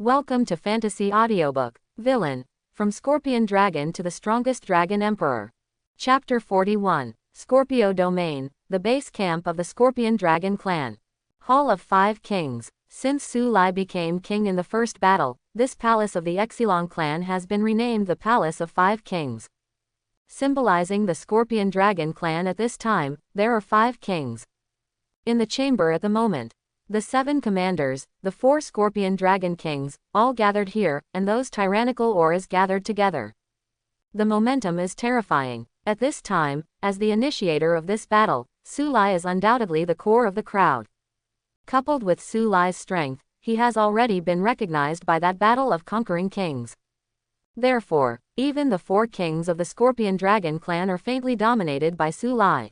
Welcome to Fantasy Audiobook. Villain. From Scorpion Dragon to the Strongest Dragon Emperor. Chapter 41. Scorpio Domain, the base camp of the Scorpion Dragon clan. Hall of Five Kings. Since Su Lai became king in the first battle, this palace of the Exilong clan has been renamed the Palace of Five Kings. Symbolizing the Scorpion Dragon clan at this time, there are 5 kings in the chamber at the moment. The 7 commanders, the 4 Scorpion Dragon Kings, all gathered here, and those tyrannical auras gathered together. The momentum is terrifying. At this time, as the initiator of this battle, Su Lai is undoubtedly the core of the crowd. Coupled with Su Lai's strength, he has already been recognized by that battle of conquering kings. Therefore, even the 4 kings of the Scorpion Dragon clan are faintly dominated by Su Lai.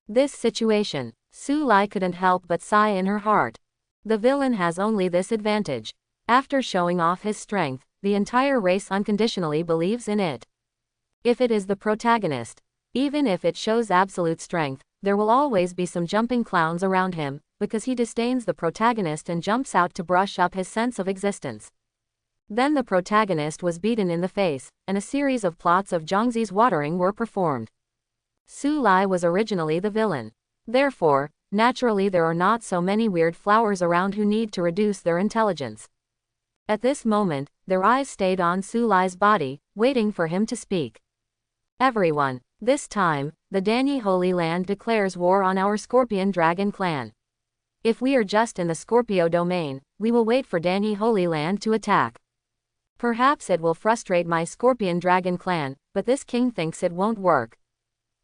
This situation, Su Lai couldn't help but sigh in her heart. The villain has only this advantage. After showing off his strength, the entire race unconditionally believes in it. If it is the protagonist, even if it shows absolute strength, there will always be some jumping clowns around him, because he disdains the protagonist and jumps out to brush up his sense of existence. Then the protagonist was beaten in the face, and a series of plots of Zhongzi's watering were performed. Su Lai was originally the villain. Therefore, naturally there are not so many weird flowers around who need to reduce their intelligence. At this moment, their eyes stayed on Su Lai's body, waiting for him to speak. Everyone, this time, the Danyi Holy Land declares war on our Scorpion Dragon clan. If we are just in the Scorpio domain, we will wait for Danyi Holy Land to attack. Perhaps it will frustrate my Scorpion Dragon clan, but this king thinks it won't work.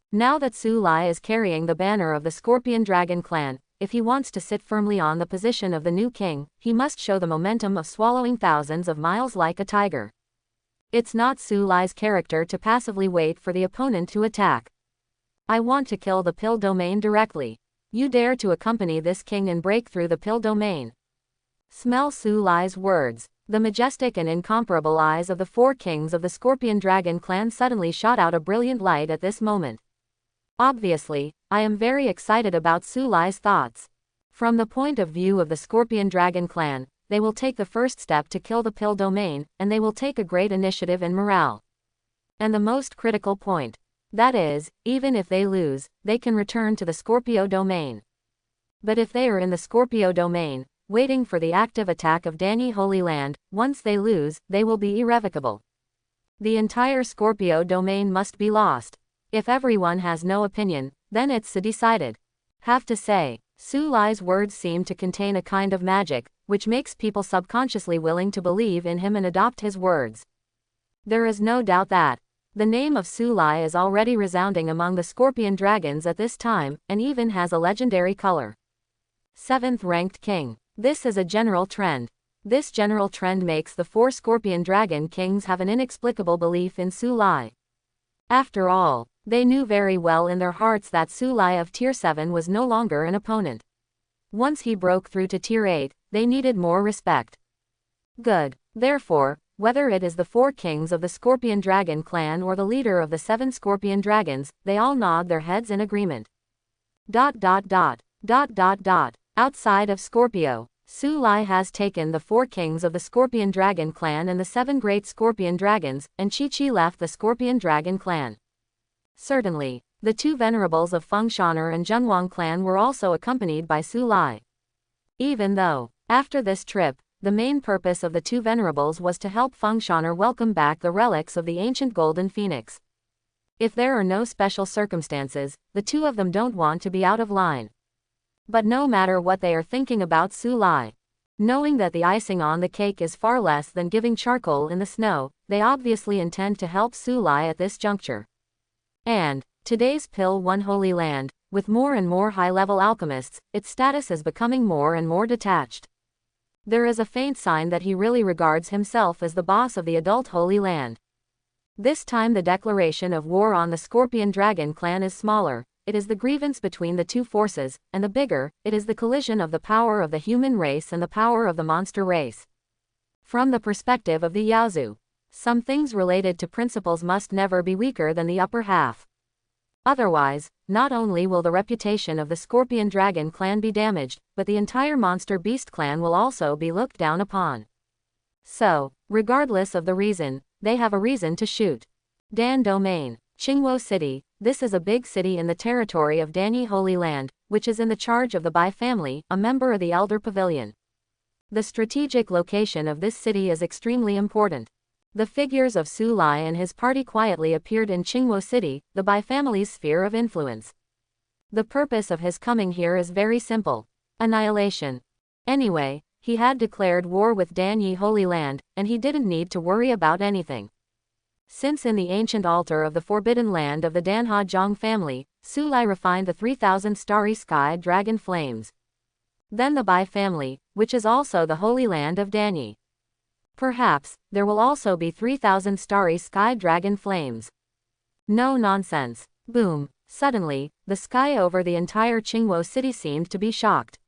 Now that Su Lai is carrying the banner of the Scorpion Dragon clan, if he wants to sit firmly on the position of the new king, he must show the momentum of swallowing thousands of miles like a tiger. It's not Su Lai's character to passively wait for the opponent to attack. I want to kill the pill domain directly. You dare to accompany this king and break through the pill domain. Smell Su Lai's words. The majestic and incomparable eyes of the 4 kings of the Scorpion Dragon clan suddenly shot out a brilliant light at this moment. Obviously, I am very excited about Su Lai's thoughts. From the point of view of the Scorpion Dragon clan, they will take the first step to kill the pill domain, and they will take a great initiative and morale. And the most critical point. That is, even if they lose, they can return to the Scorpio domain. But if they are in the Scorpio domain, waiting for the active attack of Danyi Holy Land, once they lose, they will be irrevocable. The entire Scorpio domain must be lost. If everyone has no opinion, then it's decided. Have to say, Su Lai's words seem to contain a kind of magic, which makes people subconsciously willing to believe in him and adopt his words. There is no doubt that the name of Su Lai is already resounding among the Scorpion Dragons at this time, and even has a legendary color. 7th ranked king. This is a general trend. This general trend makes the 4 Scorpion Dragon Kings have an inexplicable belief in Su Lai. After all, they knew very well in their hearts that Su Lai of Tier 7 was no longer an opponent. Once he broke through to Tier 8, they needed more respect. Good. Therefore, whether it is the 4 kings of the Scorpion Dragon clan or the leader of the 7 Scorpion Dragons, they all nod their heads in agreement. ... Outside of Scorpio, Su Lai has taken the 4 kings of the Scorpion Dragon clan and the 7 great Scorpion Dragons, and Chi left the Scorpion Dragon clan. Certainly, the 2 venerables of Fengshaner and Zhenwang clan were also accompanied by Su Lai. Even though, after this trip, the main purpose of the 2 venerables was to help Fengshaner welcome back the relics of the ancient Golden Phoenix. If there are no special circumstances, the 2 of them don't want to be out of line. But no matter what they are thinking about Su Lai, knowing that the icing on the cake is far less than giving charcoal in the snow, they obviously intend to help Su Lai at this juncture. And, today's Pill One Holy Land, with more and more high-level alchemists, its status is becoming more and more detached. There is a faint sign that he really regards himself as the boss of the adult Holy Land. This time the declaration of war on the Scorpion Dragon clan is smaller. It is the grievance between the 2 forces, and the bigger, it is the collision of the power of the human race and the power of the monster race. From the perspective of the Yaozu, some things related to principles must never be weaker than the upper half. Otherwise, not only will the reputation of the Scorpion Dragon clan be damaged, but the entire Monster Beast clan will also be looked down upon. So, regardless of the reason, they have a reason to shoot. Dan Domain. Qingwo City. This is a big city in the territory of Danyi Holy Land, which is in the charge of the Bai family, a member of the Elder Pavilion. The strategic location of this city is extremely important. The figures of Su Lai and his party quietly appeared in Qingwo City, the Bai family's sphere of influence. The purpose of his coming here is very simple. Annihilation. Anyway, he had declared war with Danyi Holy Land, and he didn't need to worry about anything. Since in the ancient altar of the forbidden land of the Danha Zhang family, Su Lai refined the 3,000 starry sky dragon flames. Then the Bai family, which is also the holy land of Danyi. Perhaps, there will also be 3,000 starry sky dragon flames. No nonsense. Boom. Suddenly, the sky over the entire Qingwo city seemed to be shocked.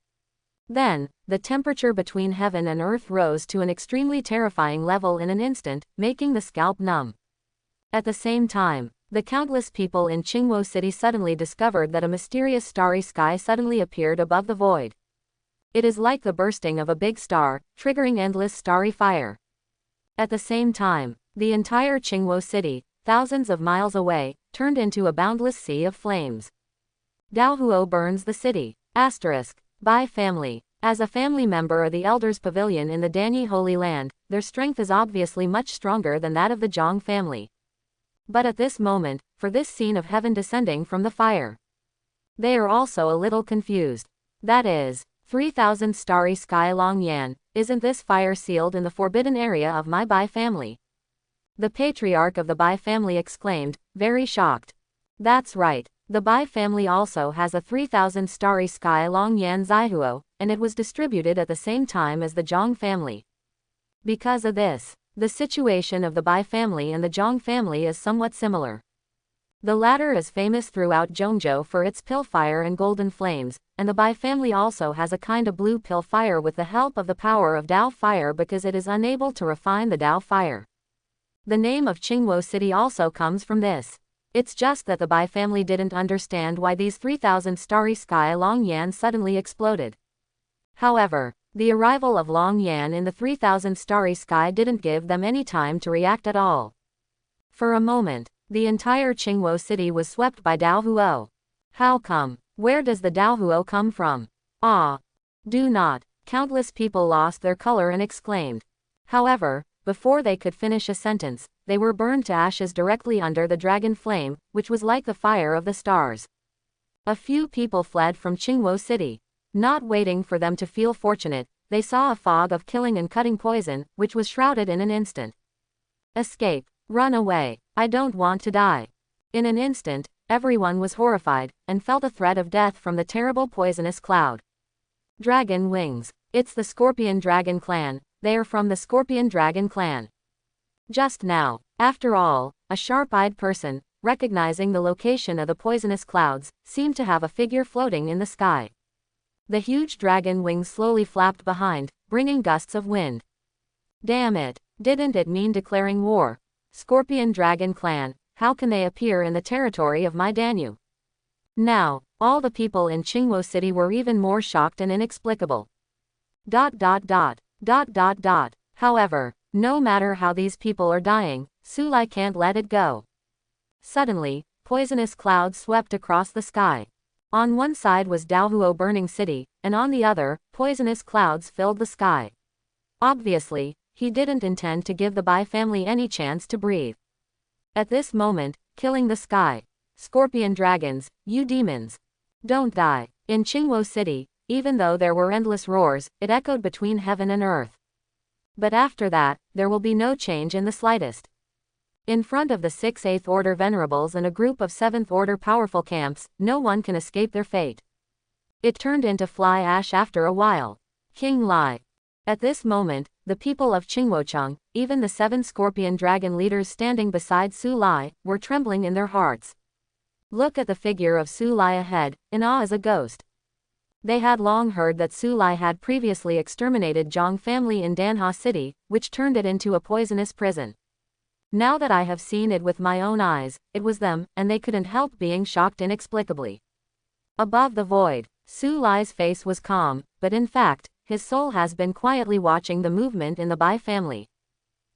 Then, the temperature between heaven and earth rose to an extremely terrifying level in an instant, making the scalp numb. At the same time, the countless people in Qingwo City suddenly discovered that a mysterious starry sky suddenly appeared above the void. It is like the bursting of a big star, triggering endless starry fire. At the same time, the entire Qingwo City, thousands of miles away, turned into a boundless sea of flames. Daohuo burns the city. Bai family. As a family member of the Elders' Pavilion in the Danyi Holy Land, their strength is obviously much stronger than that of the Zhang family. But at this moment, for this scene of heaven descending from the fire, they are also a little confused. That is, 3,000 starry sky Long Yan, isn't this fire sealed in the forbidden area of my Bai family? The patriarch of the Bai family exclaimed, very shocked. That's right, the Bai family also has a 3,000 starry sky Long Yan Zaihuo, and it was distributed at the same time as the Zhang family. Because of this, the situation of the Bai family and the Zhang family is somewhat similar. The latter is famous throughout Zhongzhou for its pill fire and golden flames, and the Bai family also has a kind of blue pill fire with the help of the power of Dao fire because it is unable to refine the Dao fire. The name of Qingwo City also comes from this. It's just that the Bai family didn't understand why these 3,000 starry sky Long Yan suddenly exploded. However, the arrival of Long Yan in the 3,000 starry sky didn't give them any time to react at all. For a moment, the entire Qingwo city was swept by Daohuo. How come? Where does the Daohuo come from? Ah! Do not! Countless people lost their color and exclaimed. However, before they could finish a sentence, they were burned to ashes directly under the dragon flame, which was like the fire of the stars. A few people fled from Qingwo City. Not waiting for them to feel fortunate, they saw a fog of killing and cutting poison, which was shrouded in an instant. Escape. Run away. I don't want to die. In an instant, everyone was horrified, and felt a threat of death from the terrible poisonous cloud. Dragon wings. It's the Scorpion Dragon clan. They are from the Scorpion Dragon clan. Just now, after all, a sharp-eyed person, recognizing the location of the poisonous clouds, seemed to have a figure floating in the sky. The huge dragon wings slowly flapped behind, bringing gusts of wind. Damn it! Didn't it mean declaring war? Scorpion Dragon clan, how can they appear in the territory of my Danyu? Now, all the people in Qingwo City were even more shocked and inexplicable. However, no matter how these people are dying, Su Lai can't let it go. Suddenly, poisonous clouds swept across the sky. On one side was Daohuo burning city, and on the other, poisonous clouds filled the sky. Obviously, he didn't intend to give the Bai family any chance to breathe. At this moment, killing the sky. Scorpion dragons, you demons. Don't die. In Qingwo City, even though there were endless roars, it echoed between heaven and earth. But after that, there will be no change in the slightest. In front of the 6th 8th Order Venerables and a group of 7th Order powerful camps, no one can escape their fate. It turned into fly ash after a while. King Lai. At this moment, the people of Qingwocheng, even the 7 Scorpion Dragon leaders standing beside Su Lai, were trembling in their hearts. Look at the figure of Su Lai ahead, in awe as a ghost. They had long heard that Su Lai had previously exterminated Zhang family in Danha City, which turned it into a poisonous prison. Now that I have seen it with my own eyes, it was them, and they couldn't help being shocked inexplicably. Above the void, Su Lai's face was calm, but in fact, his soul has been quietly watching the movement in the Bai family.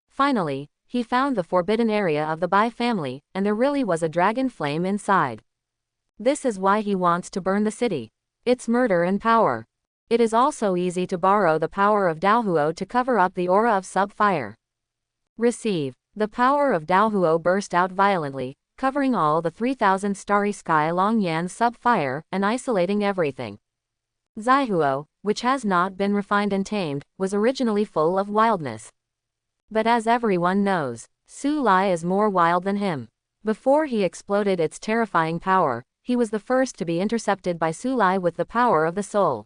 Finally, he found the forbidden area of the Bai family, and there really was a dragon flame inside. This is why he wants to burn the city. It's murder and power. It is also easy to borrow the power of Daohuo to cover up the aura of sub-fire. Receive. The power of Daohuo burst out violently, covering all the 3,000 starry sky along Yan's sub-fire, and isolating everything. Zaihuo, which has not been refined and tamed, was originally full of wildness. But as everyone knows, Su Lai is more wild than him. Before he exploded its terrifying power, he was the first to be intercepted by Su Lai with the power of the soul.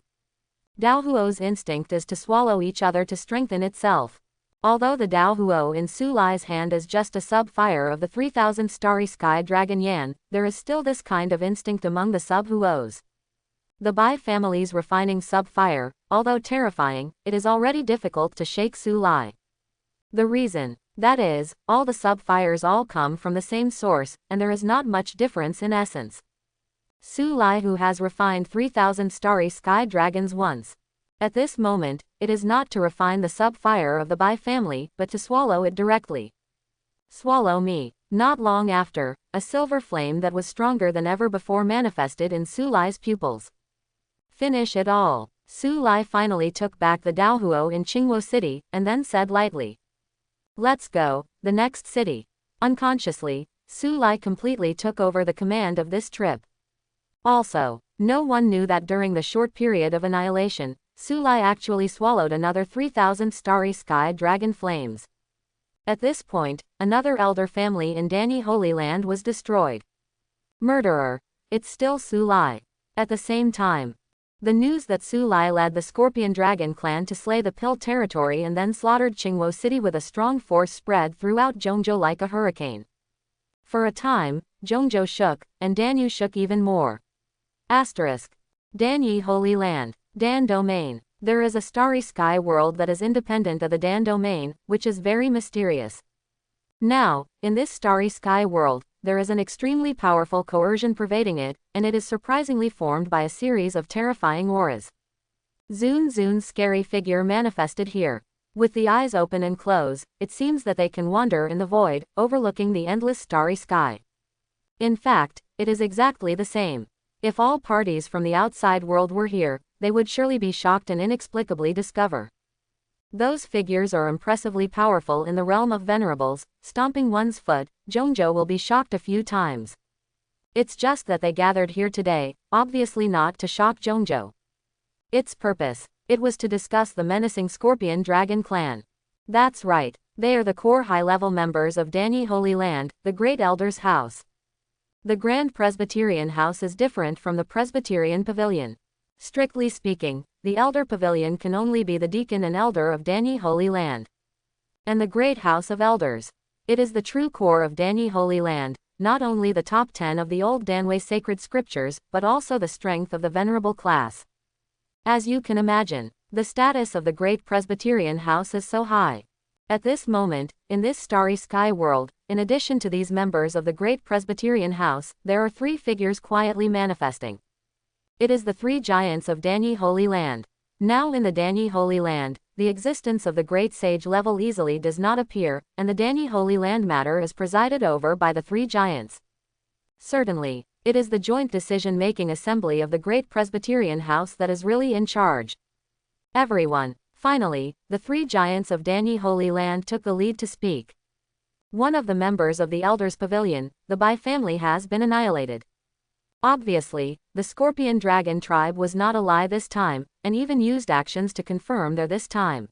Daohuo's instinct is to swallow each other to strengthen itself. Although the Daohuo in Su Lai's hand is just a sub-fire of the 3,000 starry sky dragon Yan, there is still this kind of instinct among the sub-Huos. The Bai family's refining sub-fire, although terrifying, it is already difficult to shake Su Lai. The reason, that is, all the sub-fires all come from the same source, and there is not much difference in essence. Su Lai who has refined 3,000 starry sky dragons once. At this moment, it is not to refine the sub-fire of the Bai family, but to swallow it directly. Swallow me. Not long after, a silver flame that was stronger than ever before manifested in Su Lai's pupils. Finish it all. Su Lai finally took back the Daohuo in Qingwo City, and then said lightly, "Let's go, the next city." Unconsciously, Su Lai completely took over the command of this trip. Also, no one knew that during the short period of annihilation, Su Lai actually swallowed another 3,000 starry sky dragon flames. At this point, another elder family in Danyi Holy Land was destroyed. Murderer. It's still Su Lai. At the same time, the news that Su Lai led the Scorpion Dragon clan to slay the Pill territory and then slaughtered Qingwo City with a strong force spread throughout Zhongzhou like a hurricane. For a time, Zhongzhou shook, and Danyu shook even more. Asterisk. Danyi Holy Land. Dan Domain. There is a starry sky world that is independent of the Dan Domain, which is very mysterious. Now, in this starry sky world, there is an extremely powerful coercion pervading it, and it is surprisingly formed by a series of terrifying auras. Zun Zun's scary figure manifested here. With the eyes open and closed, it seems that they can wander in the void, overlooking the endless starry sky. In fact, it is exactly the same. If all parties from the outside world were here, they would surely be shocked and inexplicably discover. Those figures are impressively powerful in the realm of venerables. Stomping one's foot, Zhongzhou will be shocked a few times. It's just that they gathered here today, obviously not to shock Zhongzhou. Its purpose, it was to discuss the menacing Scorpion Dragon clan. That's right, they are the core high-level members of Danyi Holy Land, the Great Elder's house. The Grand Presbyterian House is different from the Presbyterian Pavilion. Strictly speaking, the Elder Pavilion can only be the deacon and elder of Danyi Holy Land. And the Great House of Elders. It is the true core of Danyi Holy Land, not only the top 10 of the old Danwei sacred scriptures, but also the strength of the venerable class. As you can imagine, the status of the Great Presbyterian House is so high. At this moment, in this starry sky world, in addition to these members of the Great Presbyterian House, there are three figures quietly manifesting. It is the three giants of Danyi Holy Land. Now in the Danyi Holy Land, the existence of the Great Sage level easily does not appear, and the Danyi Holy Land matter is presided over by the three giants. Certainly, it is the joint decision-making assembly of the Great Presbyterian House that is really in charge. Everyone. Finally, the three giants of Danyi Holy Land took the lead to speak. One of the members of the Elders' Pavilion, the Bai family, has been annihilated. Obviously, the Scorpion Dragon tribe was not a lie this time, and even used actions to confirm their this time.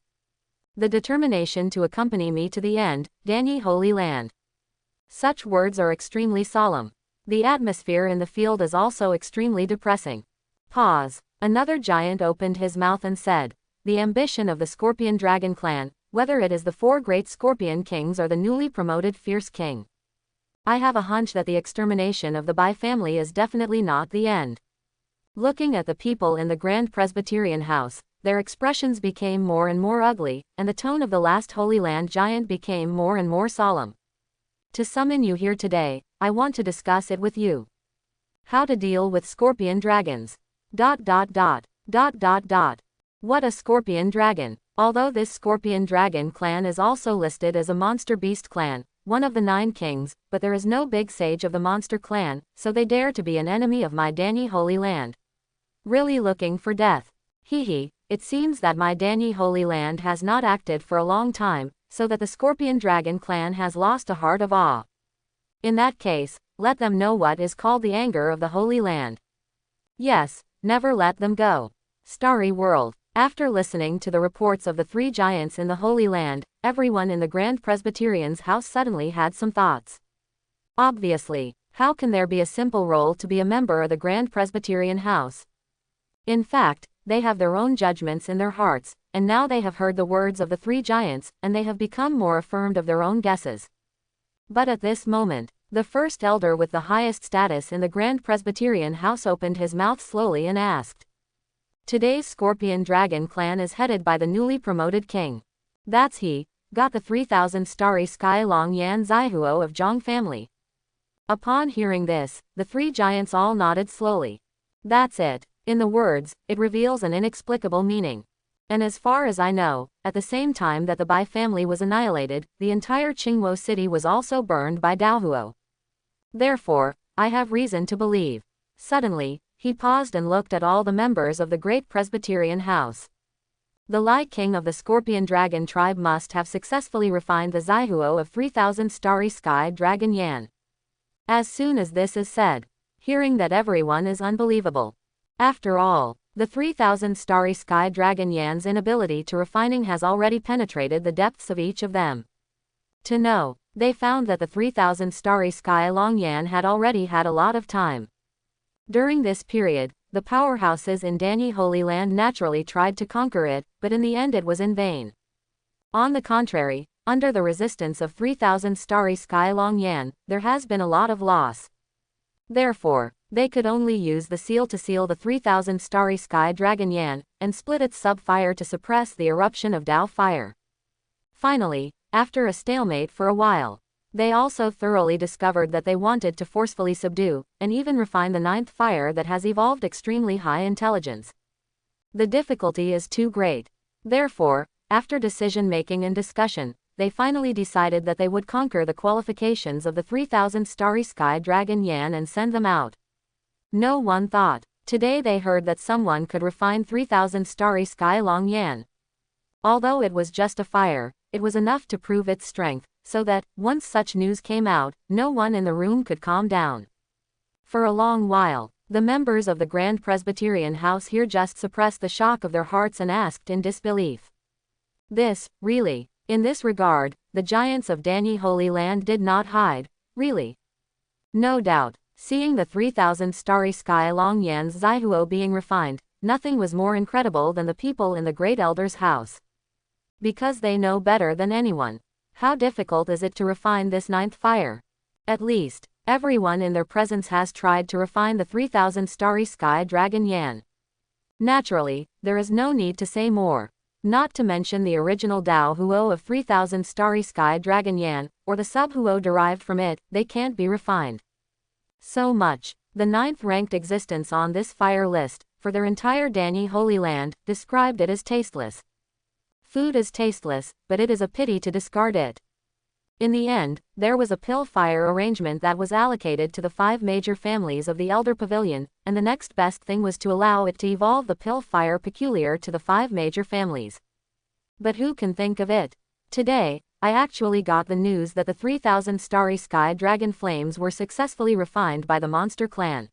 The determination to accompany me to the end, Danyi Holy Land. Such words are extremely solemn. The atmosphere in the field is also extremely depressing. Pause. Another giant opened his mouth and said, "The ambition of the Scorpion Dragon clan, whether it is the four great Scorpion kings or the newly promoted Fierce King. I have a hunch that the extermination of the Bai family is definitely not the end." Looking at the people in the Grand Presbyterian House, their expressions became more and more ugly, and the tone of the last Holy Land giant became more and more solemn. To summon you here today, I want to discuss it with you. How to deal with Scorpion dragons. ... What a scorpion dragon! Although this scorpion dragon clan is also listed as a monster beast clan, one of the 9 kings, but there is no big sage of the monster clan, so they dare to be an enemy of my Danny Holy Land. Really looking for death. Hee, it seems that my Danny Holy Land has not acted for a long time, so that the scorpion dragon clan has lost a heart of awe. In that case, let them know what is called the anger of the Holy Land. Yes, never let them go. Starry World. After listening to the reports of the 3 giants in the Holy Land, everyone in the Grand Presbyterian's house suddenly had some thoughts. Obviously, how can there be a simple role to be a member of the Grand Presbyterian house? In fact, they have their own judgments in their hearts, and now they have heard the words of the 3 giants, and they have become more affirmed of their own guesses. But at this moment, the first elder with the highest status in the Grand Presbyterian house opened his mouth slowly and asked. Today's Scorpion Dragon clan is headed by the newly promoted king. That's he, got the 3,000 starry sky long Yan Zaihuo of Zhang family. Upon hearing this, the 3 giants all nodded slowly. That's it. In the words, it reveals an inexplicable meaning. And as far as I know, at the same time that the Bai family was annihilated, the entire Qingwo city was also burned by Daohuo. Therefore, I have reason to believe. Suddenly, he paused and looked at all the members of the great Presbyterian house. The Lai King of the Scorpion Dragon tribe must have successfully refined the Zaihuo of 3,000 starry sky dragon Yan. As soon as this is said, hearing that everyone is unbelievable. After all, the 3,000 starry sky dragon Yan's inability to refining has already penetrated the depths of each of them. To know, they found that the 3,000 starry sky long Yan had already had a lot of time. During this period, the powerhouses in Danny Holy Land naturally tried to conquer it, but in the end it was in vain. On the contrary, under the resistance of 3,000 starry sky long Yan, there has been a lot of loss. Therefore, they could only use the seal to seal the 3,000 starry sky dragon Yan, and split its sub-fire to suppress the eruption of Dao fire. Finally, after a stalemate for a while, they also thoroughly discovered that they wanted to forcefully subdue, and even refine the 9th fire that has evolved extremely high intelligence. The difficulty is too great. Therefore, after decision-making and discussion, they finally decided that they would conquer the qualifications of the 3,000 starry sky dragon Yan and send them out. No one thought. Today they heard that someone could refine 3,000 starry sky long Yan. Although it was just a fire, it was enough to prove its strength, so that, once such news came out, no one in the room could calm down. For a long while, the members of the Grand Presbyterian house here just suppressed the shock of their hearts and asked in disbelief. This, really, in this regard, the giants of Danny Holy Land did not hide, really. No doubt, seeing the 3,000 starry sky long Yan's Zaihuo being refined, nothing was more incredible than the people in the Great Elder's house. Because they know better than anyone. How difficult is it to refine this 9th fire? At least, everyone in their presence has tried to refine the 3,000 starry sky dragon Yan. Naturally, there is no need to say more. Not to mention the original Dao Huo of 3,000 starry sky dragon Yan, or the sub-Huo derived from it, they can't be refined. So much. The 9th ranked existence on this fire list, for their entire Danny Holy Land, described it as tasteless. Food is tasteless, but it is a pity to discard it. In the end, there was a pill fire arrangement that was allocated to the 5 major families of the Elder Pavilion, and the next best thing was to allow it to evolve the pill fire peculiar to the 5 major families. But who can think of it? Today, I actually got the news that the 3,000 starry sky dragon flames were successfully refined by the monster clan.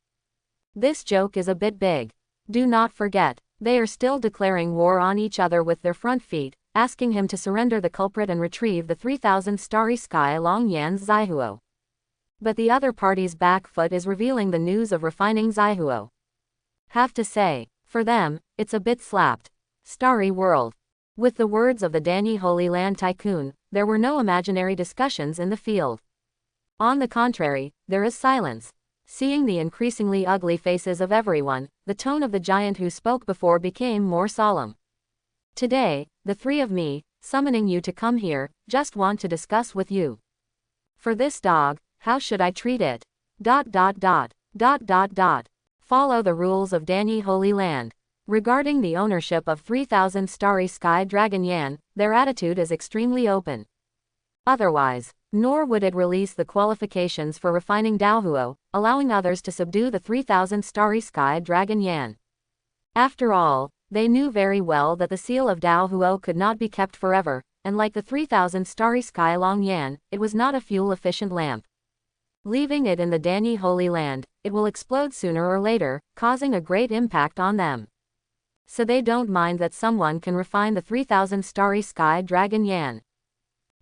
This joke is a bit big. Do not forget, they are still declaring war on each other with their front feet, asking him to surrender the culprit and retrieve the 3,000 starry sky long Yan's Zaihuo. But the other party's back foot is revealing the news of refining Zaihuo. Have to say, for them, it's a bit slapped. Starry World. With the words of the Danny Holy Land tycoon, there were no imaginary discussions in the field. On the contrary, there is silence. Seeing the increasingly ugly faces of everyone, the tone of the giant who spoke before became more solemn. Today, the 3 of me, summoning you to come here, just want to discuss with you. For this dog, how should I treat it? ... Follow the rules of Danny Holy Land. Regarding the ownership of 3,000 starry sky dragon Yan, their attitude is extremely open. Otherwise, nor would it release the qualifications for refining Daohuo, allowing others to subdue the 3,000 starry sky dragon Yan. After all, they knew very well that the seal of Daohuo could not be kept forever, and like the 3,000 starry sky long Yan, it was not a fuel-efficient lamp. Leaving it in the Danyi Holy Land, it will explode sooner or later, causing a great impact on them. So they don't mind that someone can refine the 3,000 starry sky dragon Yan.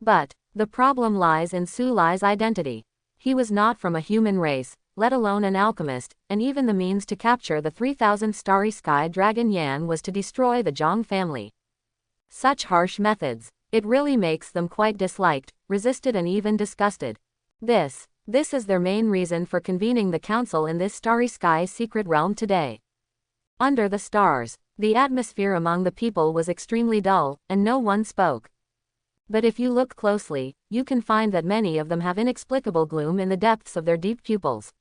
But the problem lies in Su Lai's identity. He was not from a human race, let alone an alchemist, and even the means to capture the 3,000 starry sky dragon Yan was to destroy the Zhang family. Such harsh methods, it really makes them quite disliked, resisted and even disgusted. This is their main reason for convening the council in this starry sky secret realm today. Under the stars, the atmosphere among the people was extremely dull, and no one spoke. But if you look closely, you can find that many of them have inexplicable gloom in the depths of their deep pupils.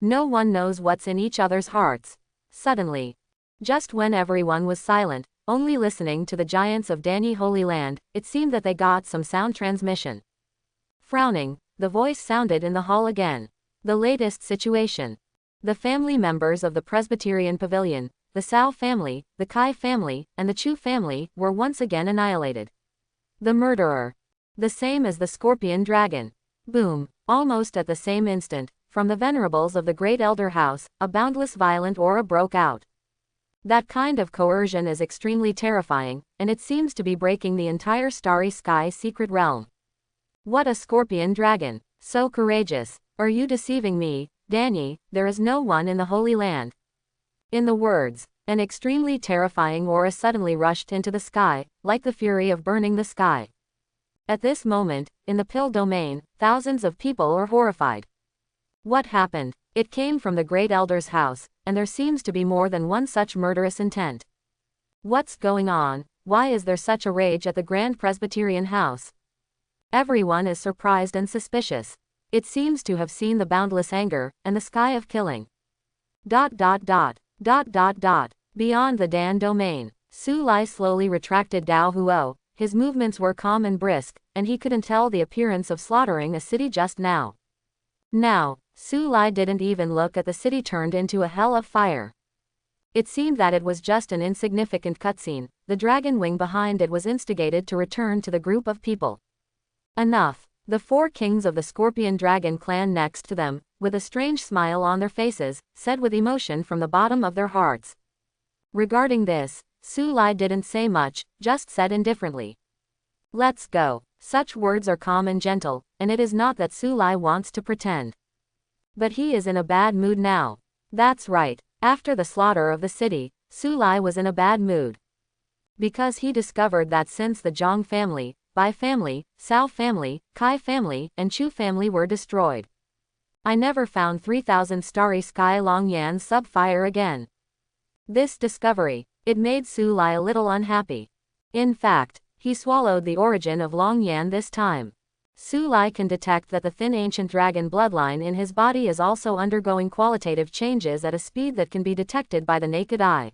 No one knows what's in each other's hearts. Suddenly, just when everyone was silent, only listening to the giants of Danyi Holy Land, it seemed that they got some sound transmission. Frowning, the voice sounded in the hall again. The latest situation. The family members of the Presbyterian Pavilion, the Cao family, the Kai family, and the Chu family, were once again annihilated. The murderer. The same as the scorpion dragon. Boom. Almost at the same instant, from the venerables of the great elder house, a boundless violent aura broke out. That kind of coercion is extremely terrifying, and it seems to be breaking the entire starry sky secret realm. What a scorpion dragon. So courageous. Are you deceiving me, Danyi? There is no one in the Holy Land. In the words, an extremely terrifying aura suddenly rushed into the sky, like the fury of burning the sky. At this moment, in the Pill domain, thousands of people are horrified. What happened? It came from the great elder's house, and there seems to be more than one such murderous intent. What's going on? Why is there such a rage at the Grand Presbyterian house? Everyone is surprised and suspicious. It seems to have seen the boundless anger, and the sky of killing. Beyond the Dan domain, Su Lai slowly retracted Daohuo. His movements were calm and brisk, and he couldn't tell the appearance of slaughtering a city just now. Now, Su Lai didn't even look at the city turned into a hell of fire. It seemed that it was just an insignificant cutscene. The dragon wing behind it was instigated to return to the group of people. Enough. The 4 kings of the Scorpion Dragon clan next to them, with a strange smile on their faces, said with emotion from the bottom of their hearts. Regarding this, Su Lai didn't say much, just said indifferently. Let's go. Such words are calm and gentle, and it is not that Su Lai wants to pretend. But he is in a bad mood now. That's right. After the slaughter of the city, Su Lai was in a bad mood. Because he discovered that since the Zhang family, Bai family, Cao family, Kai family, and Chu family were destroyed, I never found 3,000 starry sky long Yan sub-fire again. This discovery, it made Su Lai a little unhappy. In fact, he swallowed the origin of Long Yan this time. Su Lai can detect that the thin ancient dragon bloodline in his body is also undergoing qualitative changes at a speed that can be detected by the naked eye.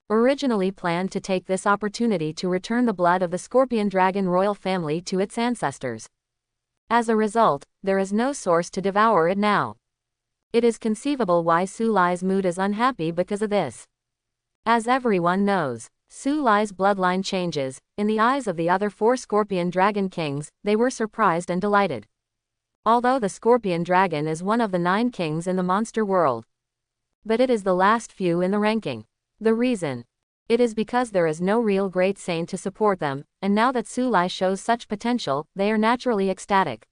Originally planned to take this opportunity to return the blood of the Scorpion Dragon royal family to its ancestors. As a result, there is no source to devour it now. It is conceivable why Su Lai's mood is unhappy because of this. As everyone knows, Su Lai's bloodline changes. In the eyes of the other 4 Scorpion Dragon kings, they were surprised and delighted. Although the Scorpion Dragon is one of the 9 kings in the monster world, but it is the last few in the ranking. The reason? It is because there is no real great saint to support them, and now that Su Lai shows such potential, they are naturally ecstatic.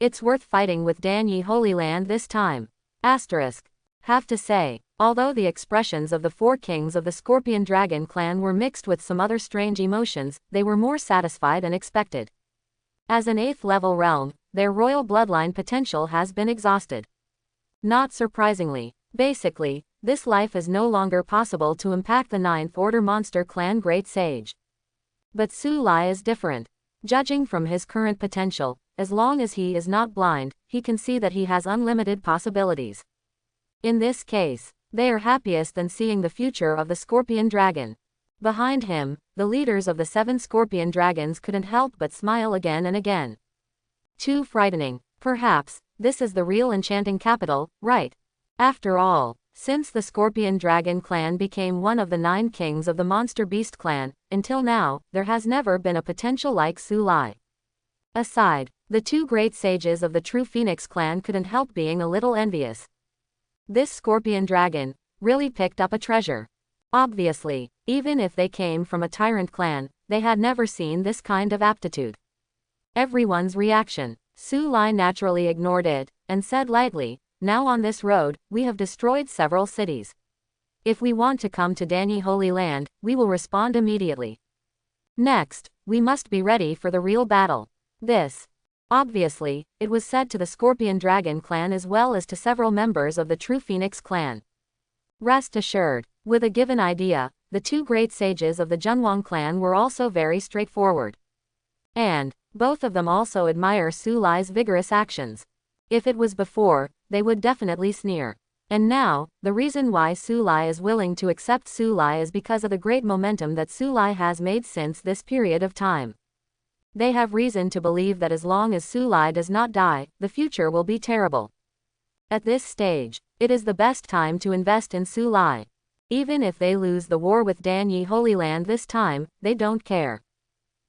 It's worth fighting with Danyi Holy Land this time. Asterisk. Have to say, although the expressions of the 4 kings of the Scorpion Dragon clan were mixed with some other strange emotions, they were more satisfied and expected. As an 8th level realm, their royal bloodline potential has been exhausted. Not surprisingly, basically, this life is no longer possible to impact the 9th Order Monster Clan Great Sage. But Su Lai is different. Judging from his current potential, as long as he is not blind, he can see that he has unlimited possibilities. In this case, They are happiest than seeing the future of the scorpion dragon. Behind him, the leaders of the 7 scorpion dragons couldn't help but smile again and again. Too frightening. Perhaps, this is the real enchanting capital, right? After all, since the Scorpion Dragon clan became one of the 9 kings of the Monster Beast clan, until now, there has never been a potential like Su Lai. Aside, the 2 great sages of the true Phoenix clan couldn't help being a little envious. This Scorpion Dragon really picked up a treasure. Obviously, even if they came from a tyrant clan, they had never seen this kind of aptitude. Everyone's reaction. Su Lai naturally ignored it, and said lightly, "Now on this road, we have destroyed several cities. If we want to come to Danyi Holy Land, we will respond immediately. Next, we must be ready for the real battle." This. Obviously, it was said to the Scorpion Dragon clan as well as to several members of the true Phoenix clan. Rest assured, with a given idea, the 2 great sages of the Junwang clan were also very straightforward. And both of them also admire Su Lai's vigorous actions. If it was before, they would definitely sneer. And now, the reason why Su Lai is willing to accept Su Lai is because of the great momentum that Su Lai has made since this period of time. They have reason to believe that as long as Su Lai does not die, the future will be terrible. At this stage, it is the best time to invest in Su Lai. Even if they lose the war with Danyi Holy Land this time, they don't care.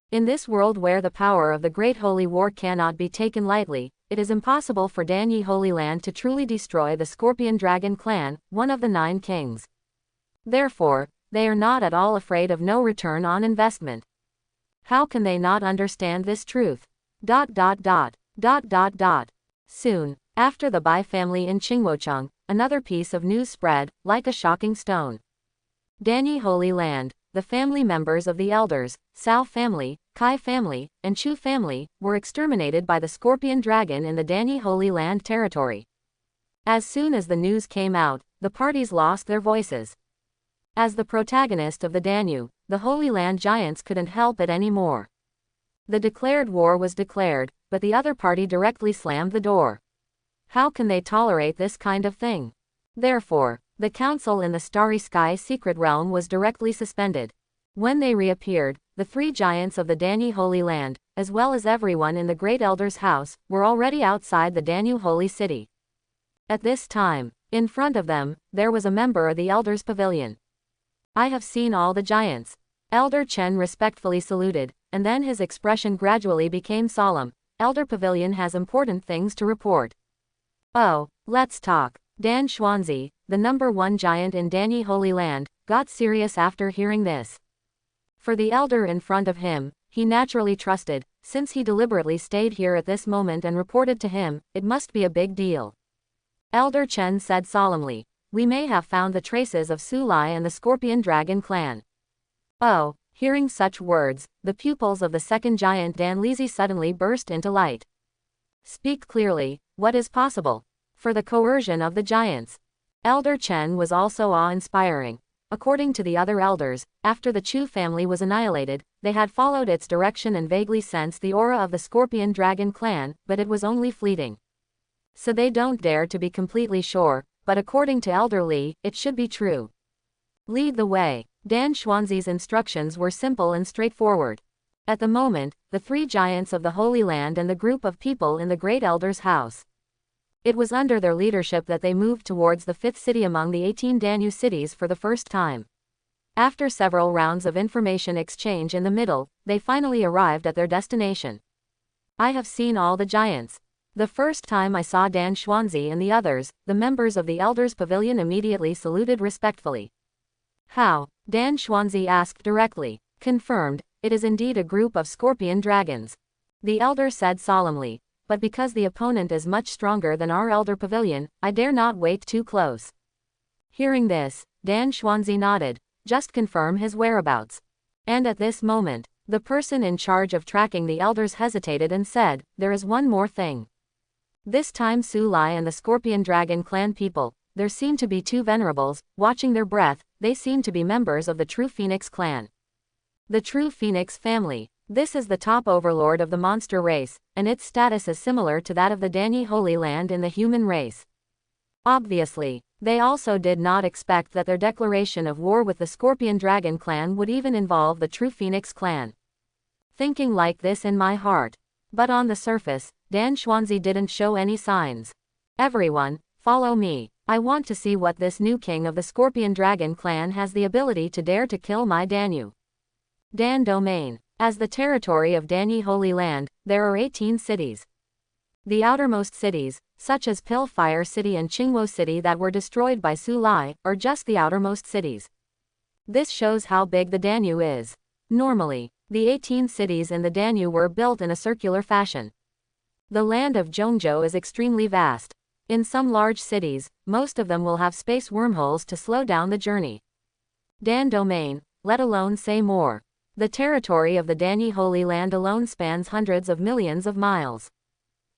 In this world where the power of the Great Holy War cannot be taken lightly, it is impossible for Danyi Holy Land to truly destroy the Scorpion Dragon clan, one of the 9 kings. Therefore, they are not at all afraid of no return on investment. How can they not understand this truth? Soon, after the Bai family in Qingwocheng, another piece of news spread, like a shocking stone. Danyi Holy Land. The family members of the elders, Sao family, Kai family, and Chu family, were exterminated by the Scorpion Dragon in the Danyi Holy Land territory. As soon as the news came out, the parties lost their voices. As the protagonist of the Danyu, the Holy Land giants couldn't help it anymore. The declared war was declared, but the other party directly slammed the door. How can they tolerate this kind of thing? Therefore, the council in the Starry Sky secret realm was directly suspended. When they reappeared, the 3 giants of the Danyi Holy Land, as well as everyone in the Great Elder's house, were already outside the Danyu Holy City. At this time, in front of them, there was a member of the Elder's Pavilion. "I have seen all the giants." Elder Chen respectfully saluted, and then his expression gradually became solemn. "Elder Pavilion has important things to report." "Oh, let's talk." Dan Xuanzi, the number 1 giant in Danyi Holy Land, got serious after hearing this. For the elder in front of him, he naturally trusted, since he deliberately stayed here at this moment and reported to him, it must be a big deal. Elder Chen said solemnly, "We may have found the traces of Su Lai and the Scorpion Dragon clan." Oh, hearing such words, the pupils of the second giant Dan Lizhi suddenly burst into light. "Speak clearly, what is possible?" For the coercion of the giants. Elder Chen was also awe-inspiring. According to the other elders, after the Chu family was annihilated, they had followed its direction and vaguely sensed the aura of the Scorpion Dragon clan, but it was only fleeting. So they don't dare to be completely sure, but according to Elder Li, it should be true. Lead the way. Dan Xuanzi's instructions were simple and straightforward. At the moment, the 3 giants of the Holy Land and the group of people in the Great Elder's house. It was under their leadership that they moved towards the 5th city among the 18 Danyu cities for the first time. After several rounds of information exchange in the middle, they finally arrived at their destination. "I have seen all the giants." The first time I saw Dan Xuanzi and the others, the members of the Elders' Pavilion immediately saluted respectfully. "How?" Dan Xuanzi asked directly. "Confirmed, it is indeed a group of scorpion dragons." The elder said solemnly. "But because the opponent is much stronger than our Elder Pavilion, I dare not wait too close." Hearing this, Dan Xuanzi nodded. "Just confirm his whereabouts." And at this moment, the person in charge of tracking the elders hesitated and said, "There is one more thing." This time Su Lai and the Scorpion Dragon clan people, there seemed to be 2 venerables, watching their breath, they seemed to be members of the True Phoenix clan. The True Phoenix family. This is the top overlord of the monster race, and its status is similar to that of the Danyi Holy Land in the human race. Obviously, They also did not expect that their declaration of war with the Scorpion Dragon clan would even involve the true Phoenix clan. Thinking like this in my heart. But on the surface, Dan Xuanzi didn't show any signs. Everyone, follow me. I want to see what this new king of the Scorpion Dragon clan has the ability to dare to kill my Danyu. Dan Domain. As the territory of Danyi Holy Land, there are 18 cities. The outermost cities, such as Pil Fire City and Qingwo City that were destroyed by Su Lai, are just the outermost cities. This shows how big the Danyu is. Normally, the 18 cities in the Danyu were built in a circular fashion. The land of Zhongzhou is extremely vast. In some large cities, most of them will have space wormholes to slow down the journey. Dan Domain, let alone say more. The territory of the Danyi Holy Land alone spans hundreds of millions of miles.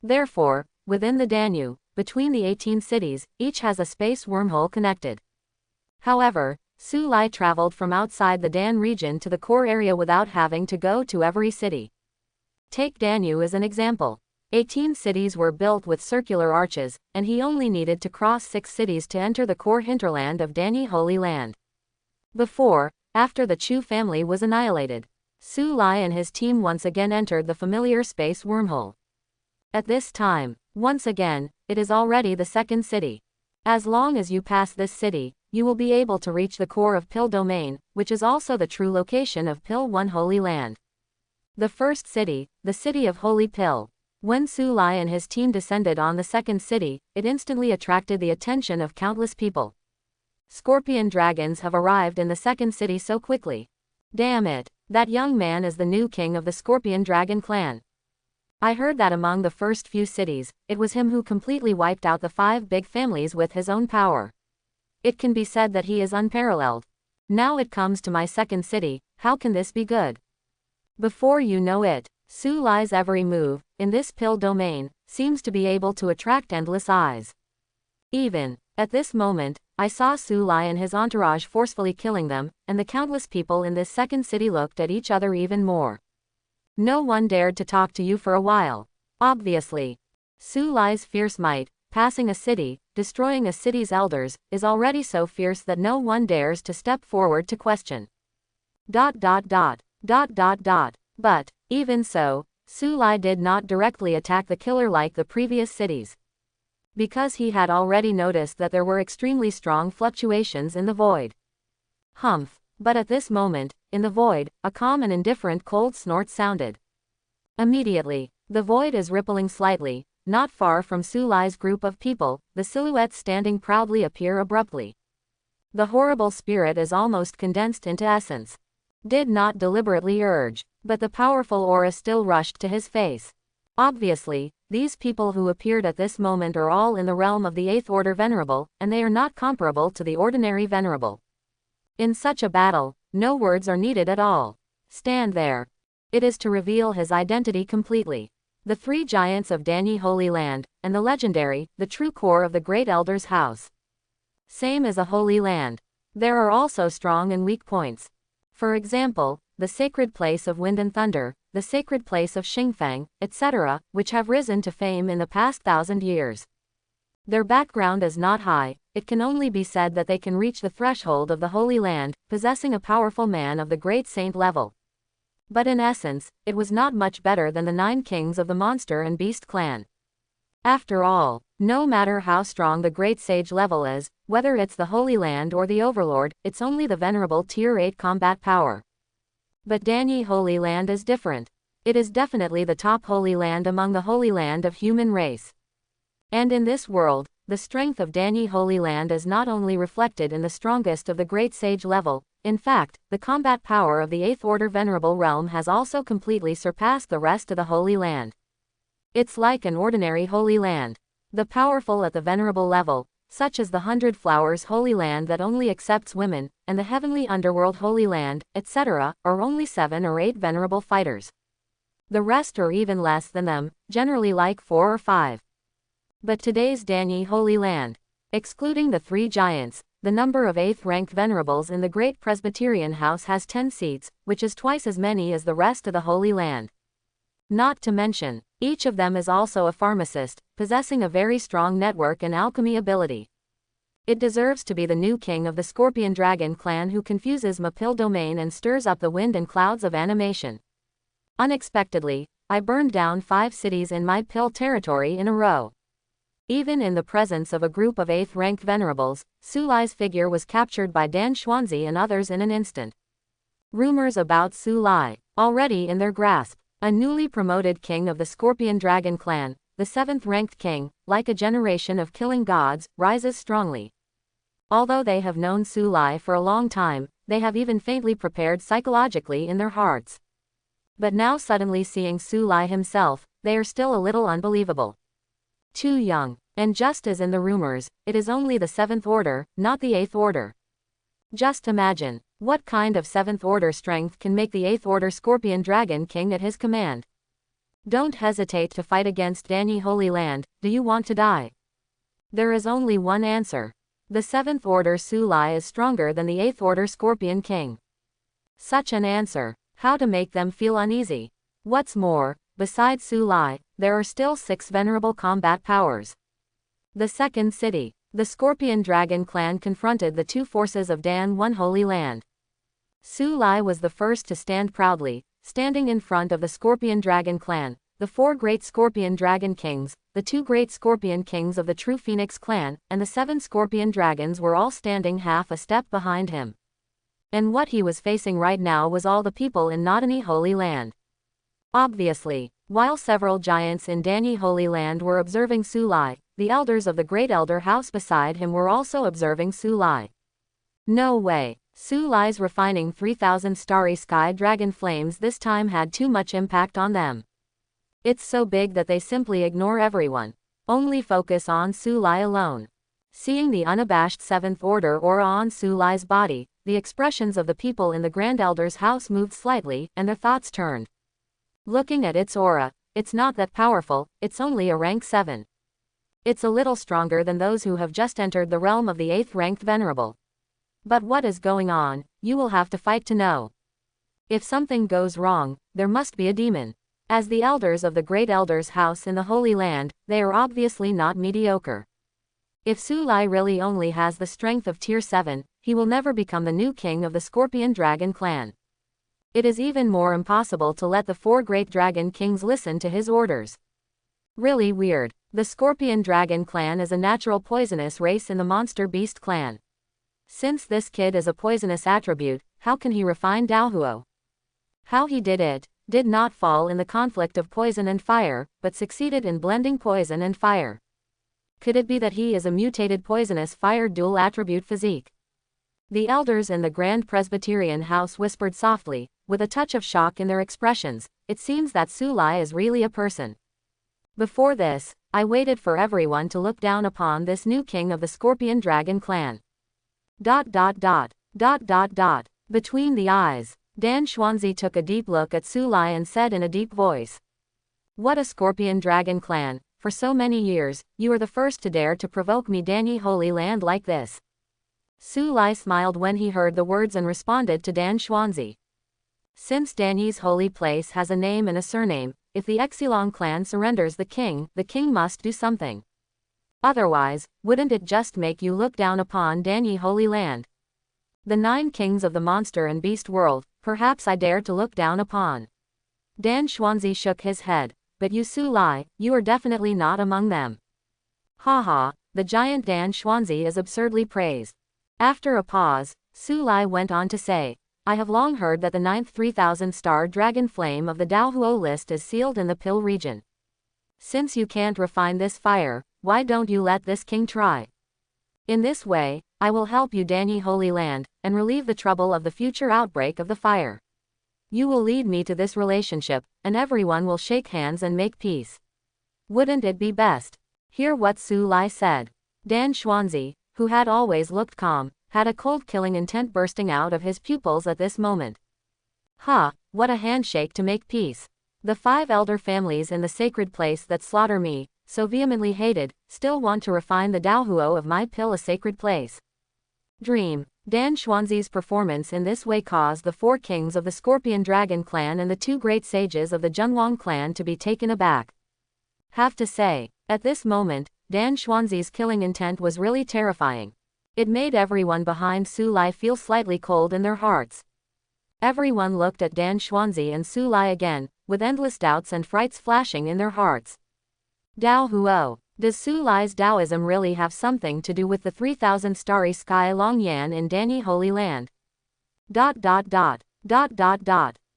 Therefore, within the Danyu, between the 18 cities, each has a space wormhole connected. However, Su Lai traveled from outside the Dan region to the core area without having to go to every city. Take Danyu as an example. 18 cities were built with circular arches, and he only needed to cross 6 cities to enter the core hinterland of Danyi Holy Land. After the Chu family was annihilated, Su Lai and his team once again entered the familiar space wormhole. At this time, once again, it is already the second city. As long as you pass this city, you will be able to reach the core of Pil Domain, which is also the true location of Pil 1 Holy Land. The first city, the city of Holy Pil. When Su Lai and his team descended on the second city, it instantly attracted the attention of countless people. Scorpion dragons have arrived in the second city so quickly. Damn it, that young man is the new king of the Scorpion Dragon clan. I heard that among the first few cities, it was him who completely wiped out the 5 big families with his own power. It can be said that he is unparalleled. Now it comes to my second city, how can this be good? Before you know it, Su Lai's every move, in this Pil Domain, seems to be able to attract endless eyes. Even, at this moment, I saw Su Lai and his entourage forcefully killing them, and the countless people in this second city looked at each other even more. No one dared to talk to you for a while. Obviously. Su Lai's fierce might, passing a city, destroying a city's elders, is already so fierce that no one dares to step forward to question. But, even so, Su Lai did not directly attack the killer like the previous cities. Because he had already noticed that there were extremely strong fluctuations in the void. But at this moment, in the void, a calm and indifferent cold snort sounded. Immediately, the void is rippling slightly, not far from Su Lai's group of people, the silhouettes standing proudly appear abruptly. The horrible spirit is almost condensed into essence. Did not deliberately urge, but the powerful aura still rushed to his face. Obviously, these people who appeared at this moment are all in the realm of the 8th Order Venerable, and they are not comparable to the ordinary Venerable. In such a battle, no words are needed at all. Stand there. It is to reveal his identity completely. The 3 giants of Danyi Holy Land, and the legendary, the true core of the Great Elder's house. Same as a Holy Land. There are also strong and weak points. For example, the sacred place of Wind and Thunder, the sacred place of Xingfeng, etc., which have risen to fame in the past 1,000 years. Their background is not high, it can only be said that they can reach the threshold of the Holy Land, possessing a powerful man of the great saint level. But in essence, it was not much better than the 9 kings of the Monster and Beast clan. After all, no matter how strong the great sage level is, whether it's the Holy Land or the Overlord, it's only the venerable Tier 8 combat power. But Danyi Holy Land is different. It is definitely the top Holy Land among the Holy Land of human race. And in this world, the strength of Danyi Holy Land is not only reflected in the strongest of the great sage level, in fact, the combat power of the 8th Order Venerable Realm has also completely surpassed the rest of the Holy Land. It's like an ordinary Holy Land. The powerful at the Venerable level, such as the 100 Flowers Holy Land that only accepts women, and the Heavenly Underworld Holy Land, etc., are only 7 or 8 venerable fighters. The rest are even less than them, generally like 4 or 5. But today's Danyi Holy Land, excluding the 3 giants, the number of 8th-ranked venerables in the Great Presbyterian House has 10 seats, which is twice as many as the rest of the Holy Land. Not to mention, each of them is also a pharmacist, possessing a very strong network and alchemy ability. It deserves to be the new king of the Scorpion Dragon clan who confuses Mapil domain and stirs up the wind and clouds of animation. Unexpectedly, I burned down 5 cities in my Pil territory in a row. Even in the presence of a group of 8th-ranked venerables, Su Lai's figure was captured by Dan Xuanzi and others in an instant. Rumors about Su Lai, already in their grasp. A newly promoted king of the Scorpion Dragon clan, the 7th-ranked king, like a generation of killing gods, rises strongly. Although they have known Su Lai for a long time, they have even faintly prepared psychologically in their hearts. But now suddenly seeing Su Lai himself, they are still a little unbelievable. Too young, and just as in the rumors, it is only the 7th order, not the 8th order. Just imagine, what kind of 7th order strength can make the 8th order Scorpion Dragon King at his command? Don't hesitate to fight against Danyi Holy Land. Do you want to die? There is only one answer. The 7th order Su Lai is stronger than the 8th order Scorpion King. Such an answer, how to make them feel uneasy. What's more, besides Su Lai, there are still 6 venerable combat powers. The second city. The Scorpion Dragon clan confronted the 2 forces of Dan One Holy Land. Su Lai was the first to stand proudly, standing in front of the Scorpion Dragon clan, the 4 great Scorpion Dragon kings, the 2 great Scorpion kings of the True Phoenix clan, and the 7 Scorpion Dragons were all standing half a step behind him. And what he was facing right now was all the people in Danyi Holy Land. Obviously, while several giants in Danyi Holy Land were observing Su Lai, the elders of the Great Elder House beside him were also observing Su Lai. No way. Su Lai's refining 3,000 starry sky dragon flames this time had too much impact on them. It's so big that they simply ignore everyone. Only focus on Su Lai alone. Seeing the unabashed 7th order aura on Su Lai's body, the expressions of the people in the Grand Elder's house moved slightly, and their thoughts turned. Looking at its aura, it's not that powerful, it's only a rank 7. It's a little stronger than those who have just entered the realm of the 8th-ranked venerable. But what is going on? You will have to fight to know. If something goes wrong, there must be a demon. As the elders of the Great Elder's house in the Holy Land, they are obviously not mediocre. If Su Lai really only has the strength of Tier 7, he will never become the new king of the Scorpion Dragon clan. It is even more impossible to let the 4 great dragon kings listen to his orders. Really weird. The Scorpion Dragon clan is a natural poisonous race in the Monster Beast clan. Since this kid is a poisonous attribute, how can he refine Daohuo? How he did it, did not fall in the conflict of poison and fire, but succeeded in blending poison and fire. Could it be that he is a mutated poisonous fire dual attribute physique? The elders in the Grand Presbyterian house whispered softly, with a touch of shock in their expressions. It seems that Su Lai is really a person. Before this, I waited for everyone to look down upon this new king of the Scorpion Dragon clan. ... Between the eyes, Dan Xuanzi took a deep look at Su Lai and said in a deep voice. What a Scorpion Dragon clan, for so many years, you are the first to dare to provoke me Danyi Holy Land like this. Su Lai smiled when he heard the words and responded to Dan Xuanzi. Since Danyi's holy place has a name and a surname, if the Exilong clan surrenders the king must do something. Otherwise, wouldn't it just make you look down upon Danyi Holy Land? The 9 kings of the monster and beast world, perhaps I dare to look down upon. Dan Xuanzi shook his head, but you Su Lai, you are definitely not among them. Haha, the giant Dan Xuanzi is absurdly praised. After a pause, Su Lai went on to say, I have long heard that the 9th 3,000-star dragon flame of the Daohuo list is sealed in the Pil region. Since you can't refine this fire, why don't you let this king try? In this way, I will help you Danyi Holy Land, and relieve the trouble of the future outbreak of the fire. You will lead me to this relationship, and everyone will shake hands and make peace. Wouldn't it be best? Hear what Su Lai said. Dan Xuanzi, who had always looked calm, had a cold killing intent bursting out of his pupils at this moment. Ha, what a handshake to make peace. The 5 elder families in the sacred place that slaughter me, so vehemently hated, still want to refine the Daohuo of my Pil a sacred place. Dream. Dan Xuanzi's performance in this way caused the 4 kings of the Scorpion Dragon clan and the 2 great sages of the Junwang clan to be taken aback. Have to say, at this moment, Dan Xuanzi's killing intent was really terrifying. It made everyone behind Su Lai feel slightly cold in their hearts. Everyone looked at Dan Xuanzi and Su Lai again, with endless doubts and frights flashing in their hearts. Dao Huo. Does Su Lai's Taoism really have something to do with the 3,000 starry sky Long Yan in Danny Holy Land?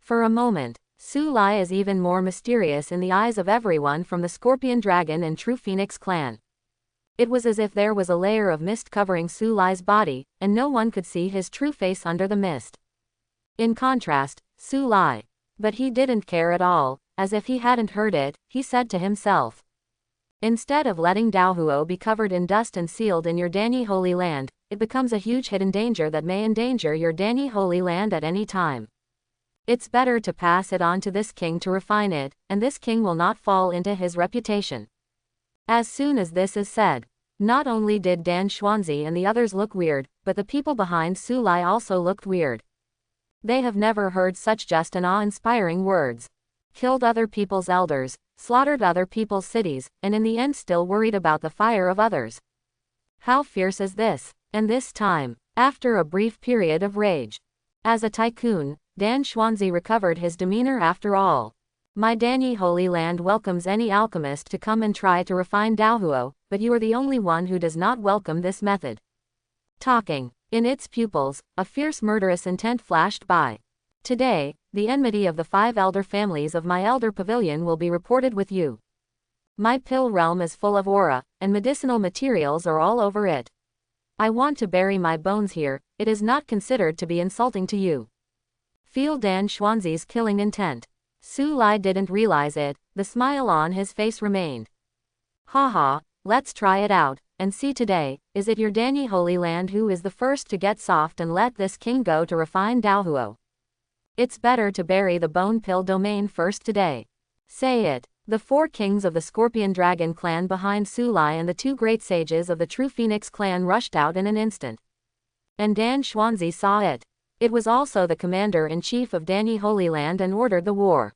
For a moment, Su Lai is even more mysterious in the eyes of everyone from the Scorpion Dragon and True Phoenix clan. It was as if there was a layer of mist covering Su Lai's body, and no one could see his true face under the mist. In contrast, Su Lai. But he didn't care at all, as if he hadn't heard it, he said to himself. Instead of letting Dao Huo be covered in dust and sealed in your Danny Holy Land, it becomes a huge hidden danger that may endanger your Danny Holy Land at any time. It's better to pass it on to this king to refine it, and this king will not fall into his reputation. As soon as this is said, not only did Dan Xuanzi and the others look weird, but the people behind Su Lai also looked weird. They have never heard such just and awe-inspiring words. Killed other people's elders, slaughtered other people's cities, and in the end still worried about the fire of others. How fierce is this? And this time, after a brief period of rage. As a tycoon, Dan Xuanzi recovered his demeanor after all. My Danny Holy Land welcomes any alchemist to come and try to refine Dao Huo, but you are the only one who does not welcome this method. Talking. In its pupils, a fierce murderous intent flashed by. Today, the enmity of the 5 elder families of my elder pavilion will be reported with you. My pill realm is full of aura, and medicinal materials are all over it. I want to bury my bones here, it is not considered to be insulting to you. Feel Dan Xuanzi's killing intent. Su Lai didn't realize it, the smile on his face remained. Haha, let's try it out, and see today, is it your Danny Holy Land who is the first to get soft and let this king go to refine Dao Huo? It's better to bury the bone pill domain first today. Say it. The 4 kings of the Scorpion Dragon clan behind Su Lai and the 2 great sages of the True Phoenix clan rushed out in an instant. And Dan Xuanzi saw it. It was also the commander-in-chief of Danny Holy Land and ordered the war.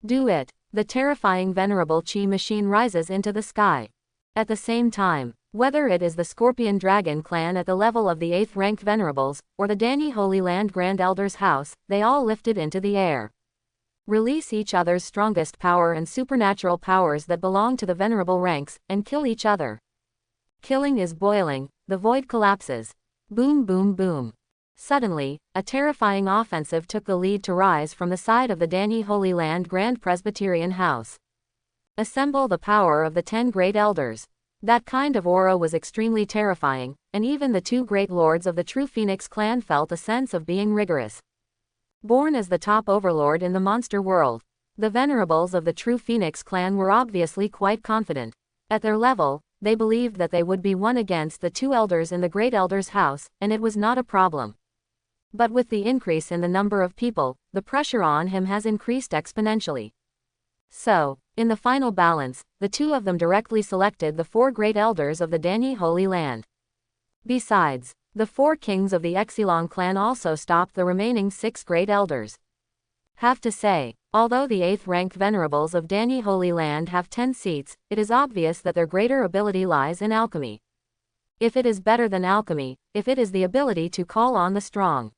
Do it. The terrifying venerable Qi machine rises into the sky. At the same time, whether it is the Scorpion Dragon clan at the level of the 8th rank venerables, or the Danny Holy Land Grand Elder's house, they all lifted into the air. Release each other's strongest power and supernatural powers that belong to the venerable ranks, and kill each other. Killing is boiling, the void collapses. Boom boom boom. Suddenly, a terrifying offensive took the lead to rise from the side of the Danny Holy Land Grand Presbyterian House. Assemble the power of the 10 great elders. That kind of aura was extremely terrifying, and even the 2 great lords of the True Phoenix clan felt a sense of being rigorous. Born as the top overlord in the monster world, the venerables of the True Phoenix clan were obviously quite confident. At their level, they believed that they would be one against the 2 elders in the Great Elder's house, and it was not a problem. But with the increase in the number of people, the pressure on him has increased exponentially. So, in the final balance, the 2 of them directly selected the 4 great elders of the Danny Holy Land. Besides, the 4 kings of the Exilong clan also stopped the remaining 6 great elders. Have to say, although the 8th rank venerables of Danny Holy Land have 10 seats, it is obvious that their greater ability lies in alchemy. If it is better than alchemy, if it is the ability to call on the strong.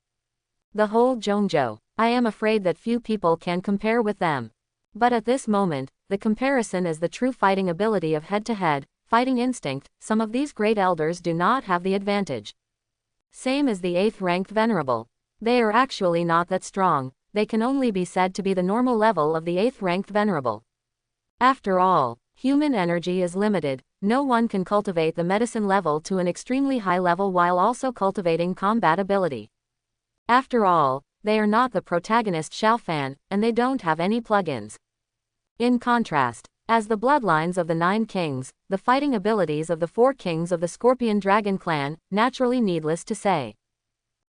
The whole Zhongzhou, I am afraid that few people can compare with them. But at this moment, the comparison is the true fighting ability of head-to-head, fighting instinct. Some of these great elders do not have the advantage. Same as the 8th ranked venerable. They are actually not that strong, they can only be said to be the normal level of the 8th ranked venerable. After all, human energy is limited, no one can cultivate the medicine level to an extremely high level while also cultivating combat ability. After all, they are not the protagonist Sha Fan, and they don't have any plugins. In contrast, as the bloodlines of the 9 kings, the fighting abilities of the 4 kings of the Scorpion Dragon clan, naturally needless to say.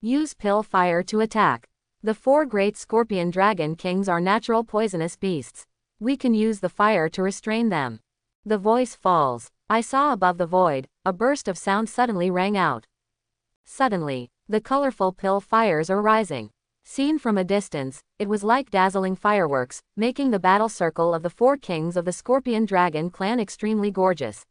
Use pill fire to attack. The 4 great Scorpion Dragon kings are natural poisonous beasts. We can use the fire to restrain them. The voice falls. I saw above the void, a burst of sound suddenly rang out. Suddenly, the colorful pill fires are rising. Seen from a distance, it was like dazzling fireworks, making the battle circle of the 4 kings of the Scorpion Dragon clan extremely gorgeous.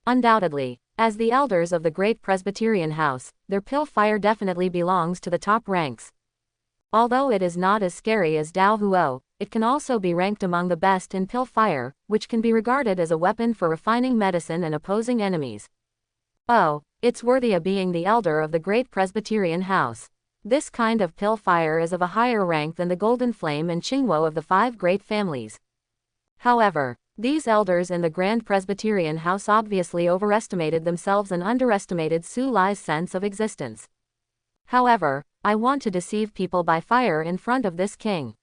Undoubtedly, as the elders of the great Presbyterian house, their pill fire definitely belongs to the top ranks. Although it is not as scary as Dao Huo, it can also be ranked among the best in pill fire, which can be regarded as a weapon for refining medicine and opposing enemies. Oh, it's worthy of being the elder of the great Presbyterian house. This kind of pill fire is of a higher rank than the Golden Flame and Qingwo of the 5 great families. However, these elders in the Grand Presbyterian house obviously overestimated themselves and underestimated Su Lai's sense of existence. However, I want to deceive people by fire in front of this king.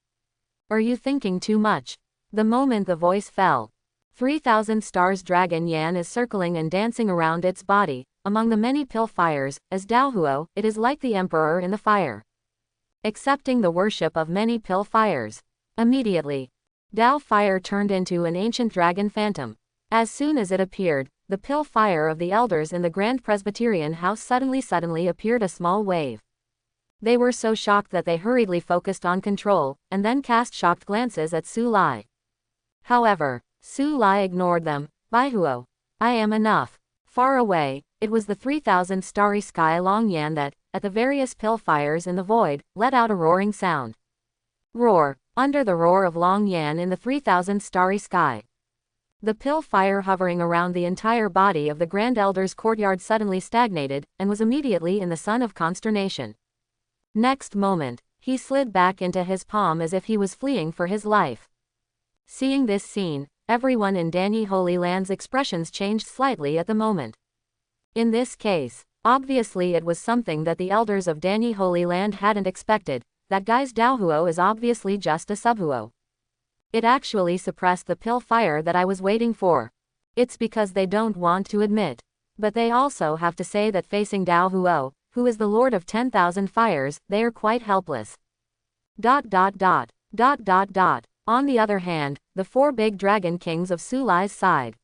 Are you thinking too much? The moment the voice fell, 3,000 stars dragon Yan is circling and dancing around its body, among the many pill fires, as Dao Huo, it is like the emperor in the fire, accepting the worship of many pill fires. Immediately, Dao fire turned into an ancient dragon phantom. As soon as it appeared, the pill fire of the elders in the Grand Presbyterian house suddenly appeared a small wave. They were so shocked that they hurriedly focused on control, and then cast shocked glances at Su Lai. However, Su Lai ignored them. Bai Huo, I am enough. Far away, it was the 3,000 starry sky Long Yan that, at the various pill fires in the void, let out a roaring sound. Roar. Under the roar of Long Yan in the 3,000 starry sky, the pill fire hovering around the entire body of the Grand Elder's courtyard suddenly stagnated, and was immediately in the sun of consternation. Next moment, he slid back into his palm as if he was fleeing for his life. Seeing this scene, everyone in Danyi Holy Land's expressions changed slightly at the moment. In this case, obviously it was something that the elders of Danyi Holy Land hadn't expected. That guy's Dao Huo is obviously just a subhuo. It actually suppressed the pill fire that I was waiting for. It's because they don't want to admit. But they also have to say that facing Dao Huo, who is the lord of 10,000 fires, they are quite helpless. On the other hand, the 4 big dragon kings of Su Lai's side,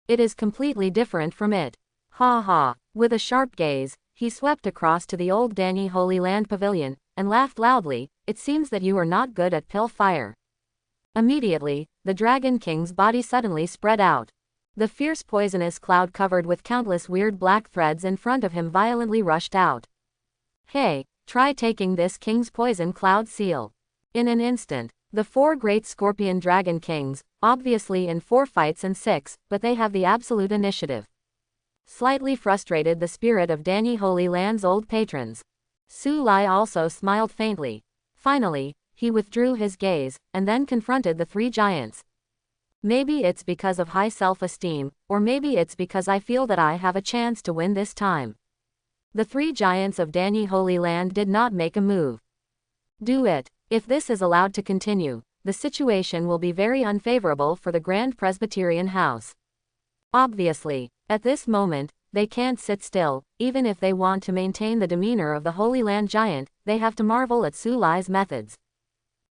it is completely different from it. Ha ha. With a sharp gaze, he swept across to the old Danyi Holy Land pavilion, and laughed loudly. It seems that you are not good at pill fire. Immediately, the Dragon King's body suddenly spread out. The fierce poisonous cloud covered with countless weird black threads in front of him violently rushed out. Hey, try taking this king's poison cloud seal. In an instant, the 4 great Scorpion Dragon Kings, obviously in 4 fights and 6, but they have the absolute initiative, slightly frustrated the spirit of Danyi Holy Land's old patrons. Su Lai also smiled faintly. Finally, he withdrew his gaze, and then confronted the 3 giants. Maybe it's because of high self-esteem, or maybe it's because I feel that I have a chance to win this time. The 3 giants of Danyi Holy Land did not make a move. Do it. If this is allowed to continue, the situation will be very unfavorable for the Grand Presbyterian house. Obviously, at this moment, they can't sit still. Even if they want to maintain the demeanor of the Holy Land giant, they have to marvel at Su Lai's methods.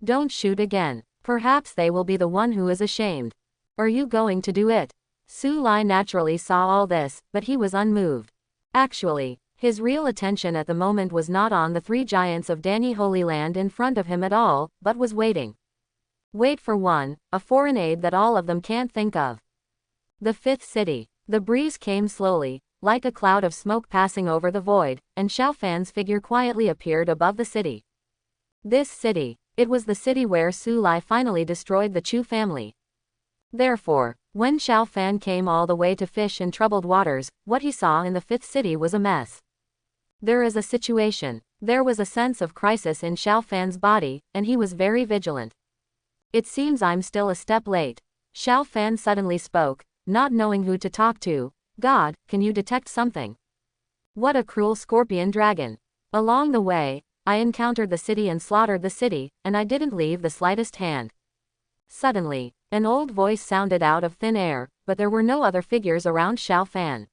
Don't shoot again. Perhaps they will be the one who is ashamed. Are you going to do it? Su Lai naturally saw all this, but he was unmoved. Actually, his real attention at the moment was not on the 3 giants of Danyi Holy Land in front of him at all, but was waiting. Wait for one, a foreign aid that all of them can't think of. The 5th city. The breeze came slowly, like a cloud of smoke passing over the void, and Sha Fan's figure quietly appeared above the city. This city, it was the city where Su Lai finally destroyed the Chu family. Therefore, when Sha Fan came all the way to fish in troubled waters, what he saw in the 5th city was a mess. There is a situation. There was a sense of crisis in Sha Fan's body, and he was very vigilant. It seems I'm still a step late. Sha Fan suddenly spoke, not knowing who to talk to. God, can you detect something? What a cruel scorpion dragon. Along the way, I encountered the city and slaughtered the city, and I didn't leave the slightest hand. Suddenly, an old voice sounded out of thin air, but there were no other figures around Sha Fan.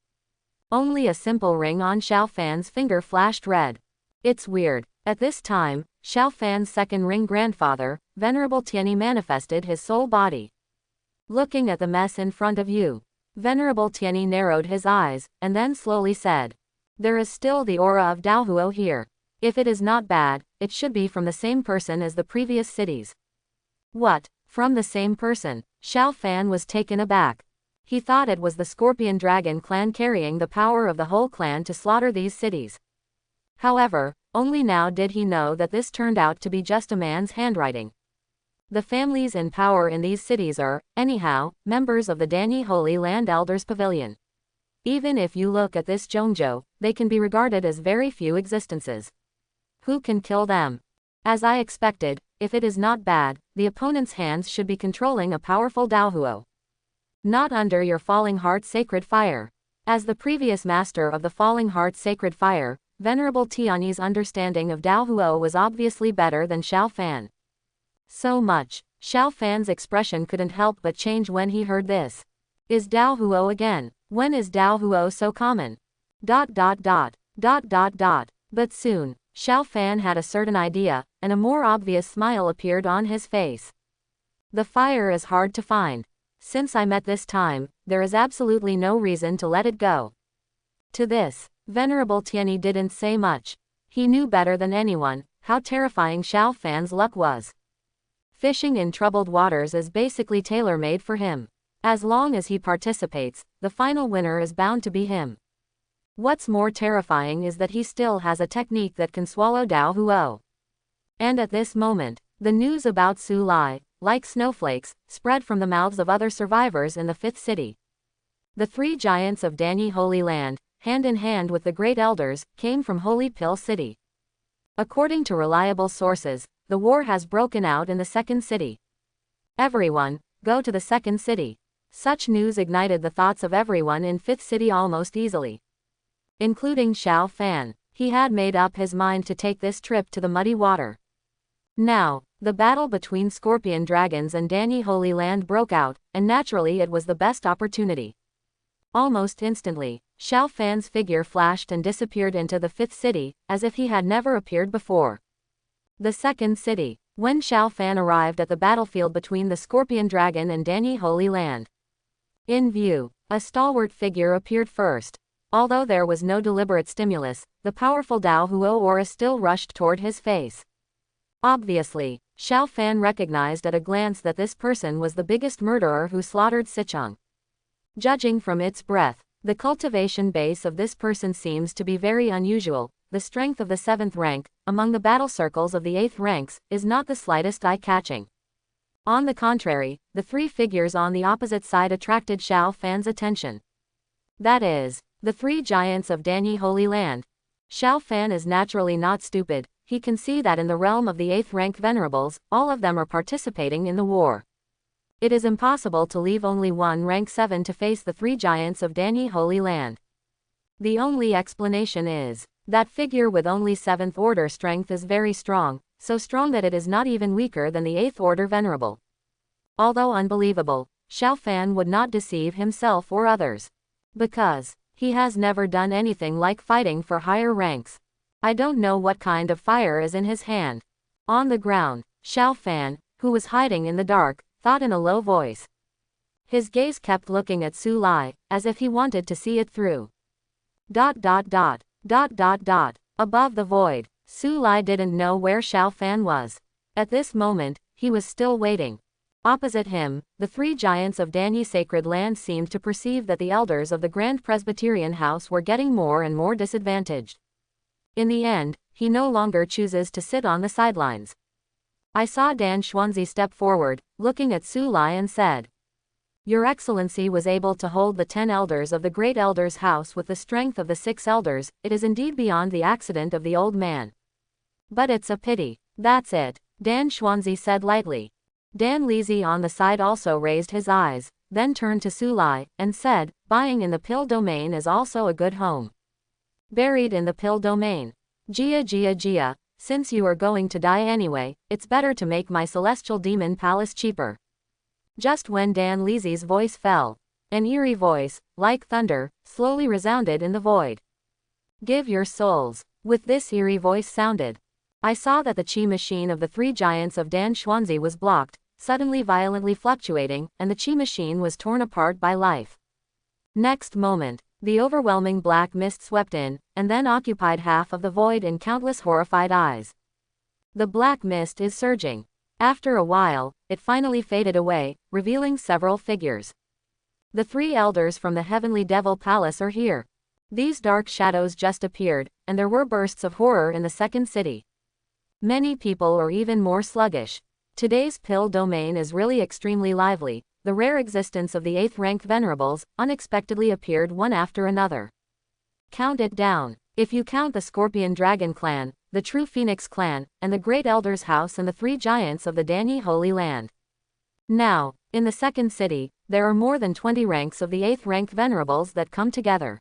Only a simple ring on Sha Fan's finger flashed red. It's weird. At this time, Sha Fan's second ring grandfather, Venerable Tianyi, manifested his soul body. Looking at the mess in front of you, Venerable Tianyi narrowed his eyes, and then slowly said, there is still the aura of Dao Huo here. If it is not bad, it should be from the same person as the previous cities. What? From the same person? Sha Fan was taken aback. He thought it was the Scorpion Dragon clan carrying the power of the whole clan to slaughter these cities. However, only now did he know that this turned out to be just a man's handwriting. The families in power in these cities are, anyhow, members of the Danyi Holy Land Elders Pavilion. Even if you look at this Zhongzhou, they can be regarded as very few existences. Who can kill them? As I expected, if it is not bad, the opponent's hands should be controlling a powerful Daohuo. Not under your Falling Heart Sacred Fire. As the previous master of the Falling Heart Sacred Fire, Venerable Tianyi's understanding of Daohuo was obviously better than Sha Fan. So much, Sha Fan's expression couldn't help but change when he heard this. Is Daohuo again? When is Daohuo so common? ... But soon, Sha Fan had a certain idea, and a more obvious smile appeared on his face. The fire is hard to find. Since I met this time, there is absolutely no reason to let it go. To this, Venerable Tianyi didn't say much. He knew better than anyone how terrifying Sha Fan's luck was. Fishing in troubled waters is basically tailor-made for him. As long as he participates, the final winner is bound to be him. What's more terrifying is that he still has a technique that can swallow Daohuo. And at this moment, the news about Su Lai, like snowflakes, spread from the mouths of other survivors in the fifth city. The three giants of Danyi Holy Land, hand in hand with the great elders, came from Holy Pill City. According to reliable sources, the war has broken out in the second city. Everyone, go to the second city. Such news ignited the thoughts of everyone in fifth city almost easily. Including Sha Fan. He had made up his mind to take this trip to the muddy water. Now, the battle between Scorpion Dragons and Danyi Holy Land broke out, and naturally it was the best opportunity. Almost instantly, Sha Fan's figure flashed and disappeared into the fifth city, as if he had never appeared before. The second city. When Sha Fan arrived at the battlefield between the Scorpion Dragon and Danyi Holy Land. In view, a stalwart figure appeared first. Although there was no deliberate stimulus, the powerful Daohuo aura still rushed toward his face. Obviously, Sha Fan recognized at a glance that this person was the biggest murderer who slaughtered Sicheng. Judging from its breath, the cultivation base of this person seems to be very unusual. The strength of the 7th rank, among the battle circles of the 8th ranks, is not the slightest eye-catching. On the contrary, the three figures on the opposite side attracted Sha Fan's attention. That is, the three giants of Danyi Holy Land. Sha Fan is naturally not stupid. He can see that in the realm of the 8th rank venerables, all of them are participating in the war. It is impossible to leave only one rank 7 to face the three giants of Danyi Holy Land. The only explanation is, that figure with only 7th order strength is very strong, so strong that it is not even weaker than the 8th order venerable. Although unbelievable, Sha Fan would not deceive himself or others. Because he has never done anything like fighting for higher ranks. I don't know what kind of fire is in his hand. On the ground, Sha Fan, who was hiding in the dark, thought in a low voice. His gaze kept looking at Su Lai, as if he wanted to see it through. Above the void, Su Lai didn't know where Sha Fan was. At this moment, he was still waiting. Opposite him, the three giants of Danyi Sacred Land seemed to perceive that the elders of the Grand Presbyterian House were getting more and more disadvantaged. In the end, he no longer chooses to sit on the sidelines. I saw Dan Xuanzi step forward, looking at Su Lai and said, "Your Excellency was able to hold the 10 elders of the Great Elders' House with the strength of the 6 elders. It is indeed beyond the accident of the old man. But it's a pity." "That's it," Dan Xuanzi said lightly. Dan Lizi on the side also raised his eyes, then turned to Su Lai, and said, "Buying in the pill domain is also a good home." Buried in the pill domain. Jia, since you are going to die anyway, it's better to make my celestial demon palace cheaper." Just when Dan Lizi's voice fell, an eerie voice, like thunder, slowly resounded in the void. "Give your souls." With this eerie voice sounded, I saw that the chi machine of the three giants of Dan Xuanzi was blocked, suddenly violently fluctuating, and the chi machine was torn apart by life. Next moment, the overwhelming black mist swept in, and then occupied half of the void in countless horrified eyes. The black mist is surging. After a while, it finally faded away, revealing several figures. The three elders from the heavenly devil palace are here. These dark shadows just appeared, and there were bursts of horror in the second city. Many people are even more sluggish. Today's pill domain is really extremely lively. The rare existence of the 8th rank venerables unexpectedly appeared one after another. Count it down. If you count the Scorpion Dragon clan, the True Phoenix clan, and the Great Elder's house and the 3 giants of the Danny Holy Land. Now, in the second city, there are more than 20 ranks of the 8th rank venerables that come together.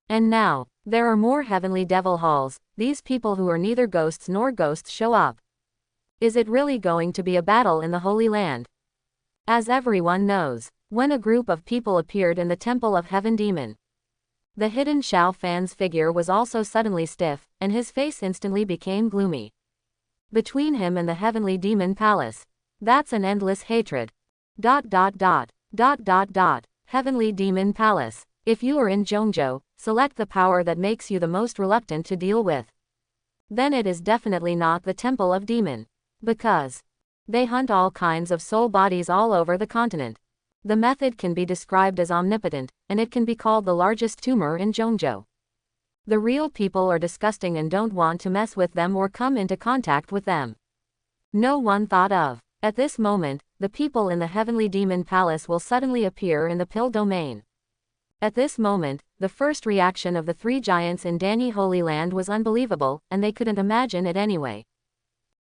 And now, there are more heavenly devil halls. These people who are neither ghosts nor ghosts show up. Is it really going to be a battle in the Holy Land? As everyone knows, when a group of people appeared in the Temple of Heaven Demon, the hidden Sha Fan's figure was also suddenly stiff, and his face instantly became gloomy. Between him and the heavenly demon palace, that's an endless hatred. Heavenly demon palace. If you are in Zhongzhou, select the power that makes you the most reluctant to deal with. Then it is definitely not the Temple of Demon. Because they hunt all kinds of soul bodies all over the continent. The method can be described as omnipotent, and it can be called the largest tumor in Zhongzhou. The real people are disgusting and don't want to mess with them or come into contact with them. No one thought of. At this moment, the people in the heavenly demon palace will suddenly appear in the pill domain. At this moment, the first reaction of the 3 giants in Danny Holy Land was unbelievable, and they couldn't imagine it anyway.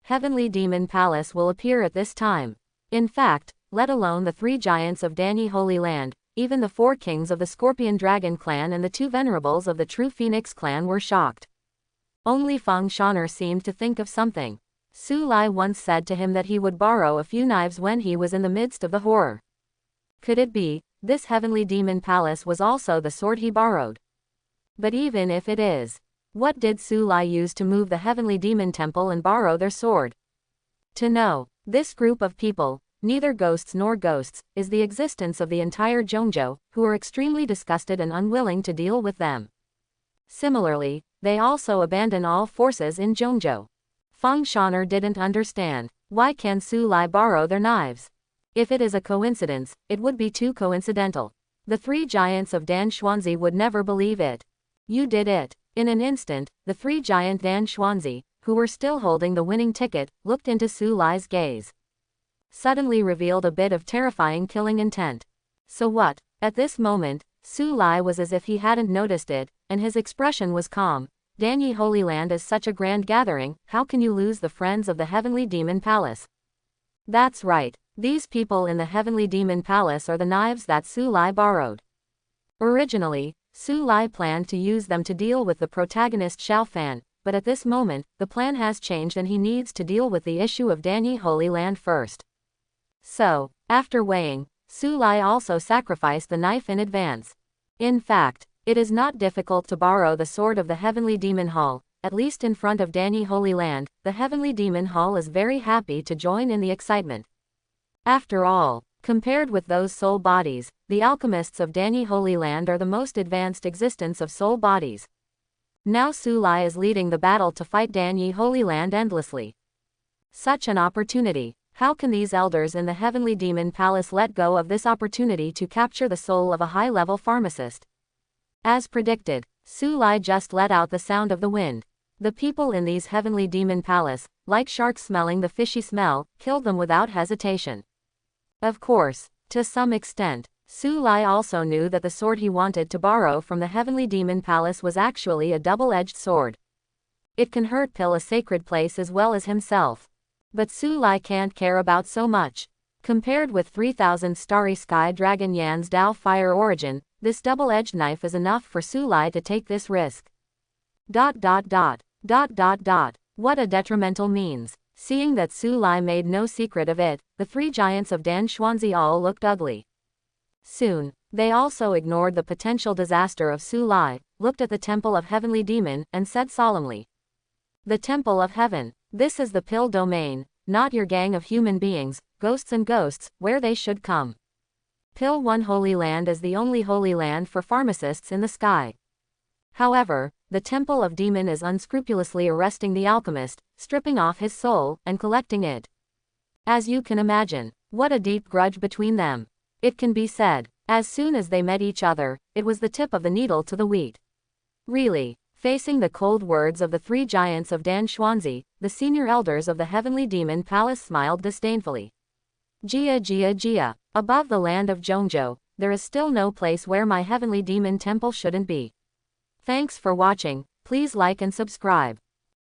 Heavenly demon palace will appear at this time. In fact, let alone the 3 giants of Danny Holy Land, even the 4 kings of the Scorpion Dragon clan and the 2 venerables of the True Phoenix clan were shocked. Only Feng Shan'er seemed to think of something. Su Lai once said to him that he would borrow a few knives when he was in the midst of the horror. Could it be, this heavenly demon palace was also the sword he borrowed? But even if it is, what did Su Lai use to move the heavenly demon temple and borrow their sword? To know, this group of people, neither ghosts nor ghosts, is the existence of the entire Zhongzhou, who are extremely disgusted and unwilling to deal with them. Similarly, they also abandon all forces in Zhongzhou. Feng Shan'er didn't understand, why can Su Lai borrow their knives? If it is a coincidence, it would be too coincidental. The 3 giants of Dan Xuanzi would never believe it. You did it. In an instant, the 3 giant Dan Xuanzi, who were still holding the winning ticket, looked into Su Lai's gaze. Suddenly revealed a bit of terrifying killing intent. So what? At this moment, Su Lai was as if he hadn't noticed it, and his expression was calm. Danny Holy Land is such a grand gathering, how can you lose the friends of the Heavenly Demon Palace? That's right, these people in the Heavenly Demon Palace are the knives that Su Lai borrowed. Originally, Su Lai planned to use them to deal with the protagonist Sha Fan, but at this moment, the plan has changed and he needs to deal with the issue of Danny Holy Land first. So, after weighing, Su Lai also sacrificed the knife in advance. In fact, it is not difficult to borrow the sword of the Heavenly Demon Hall, at least in front of Danny Holy Land. The Heavenly Demon Hall is very happy to join in the excitement. After all, compared with those soul bodies, the alchemists of Danny Holy Land are the most advanced existence of soul bodies. Now Su Lai is leading the battle to fight Danny Holy Land endlessly. Such an opportunity. How can these elders in the Heavenly Demon Palace let go of this opportunity to capture the soul of a high-level pharmacist? As predicted, Su Lai just let out the sound of the wind. The people in these Heavenly Demon Palace, like sharks smelling the fishy smell, killed them without hesitation. Of course, to some extent, Su Lai also knew that the sword he wanted to borrow from the Heavenly Demon Palace was actually a double-edged sword. It can hurt a sacred place as well as himself. But Su Lai can't care about so much. Compared with 3000 Starry Sky Dragon Yan's Dao Fire origin, this double-edged knife is enough for Su Lai to take this risk. What a detrimental means. Seeing that Su Lai made no secret of it, the 3 giants of Dan Xuanzi all looked ugly. Soon, they also ignored the potential disaster of Su Lai, looked at the Temple of Heavenly Demon, and said solemnly, "The Temple of Heaven. This is the pill domain, not your gang of human beings, ghosts and ghosts, where they should come. Pill 1 Holy Land is the only holy land for pharmacists in the sky." However, the Temple of Demon is unscrupulously arresting the alchemist, stripping off his soul, and collecting it. As you can imagine, what a deep grudge between them. It can be said, As soon as they met each other, it was the tip of the needle to the wheat. Really. Facing the cold words of the three giants of Dan Xuanzi, the senior elders of the heavenly demon palace smiled disdainfully. Jia. Above the land of Zhongzhou, there is still no place where my heavenly demon temple shouldn't be. Thanks for watching, please like and subscribe.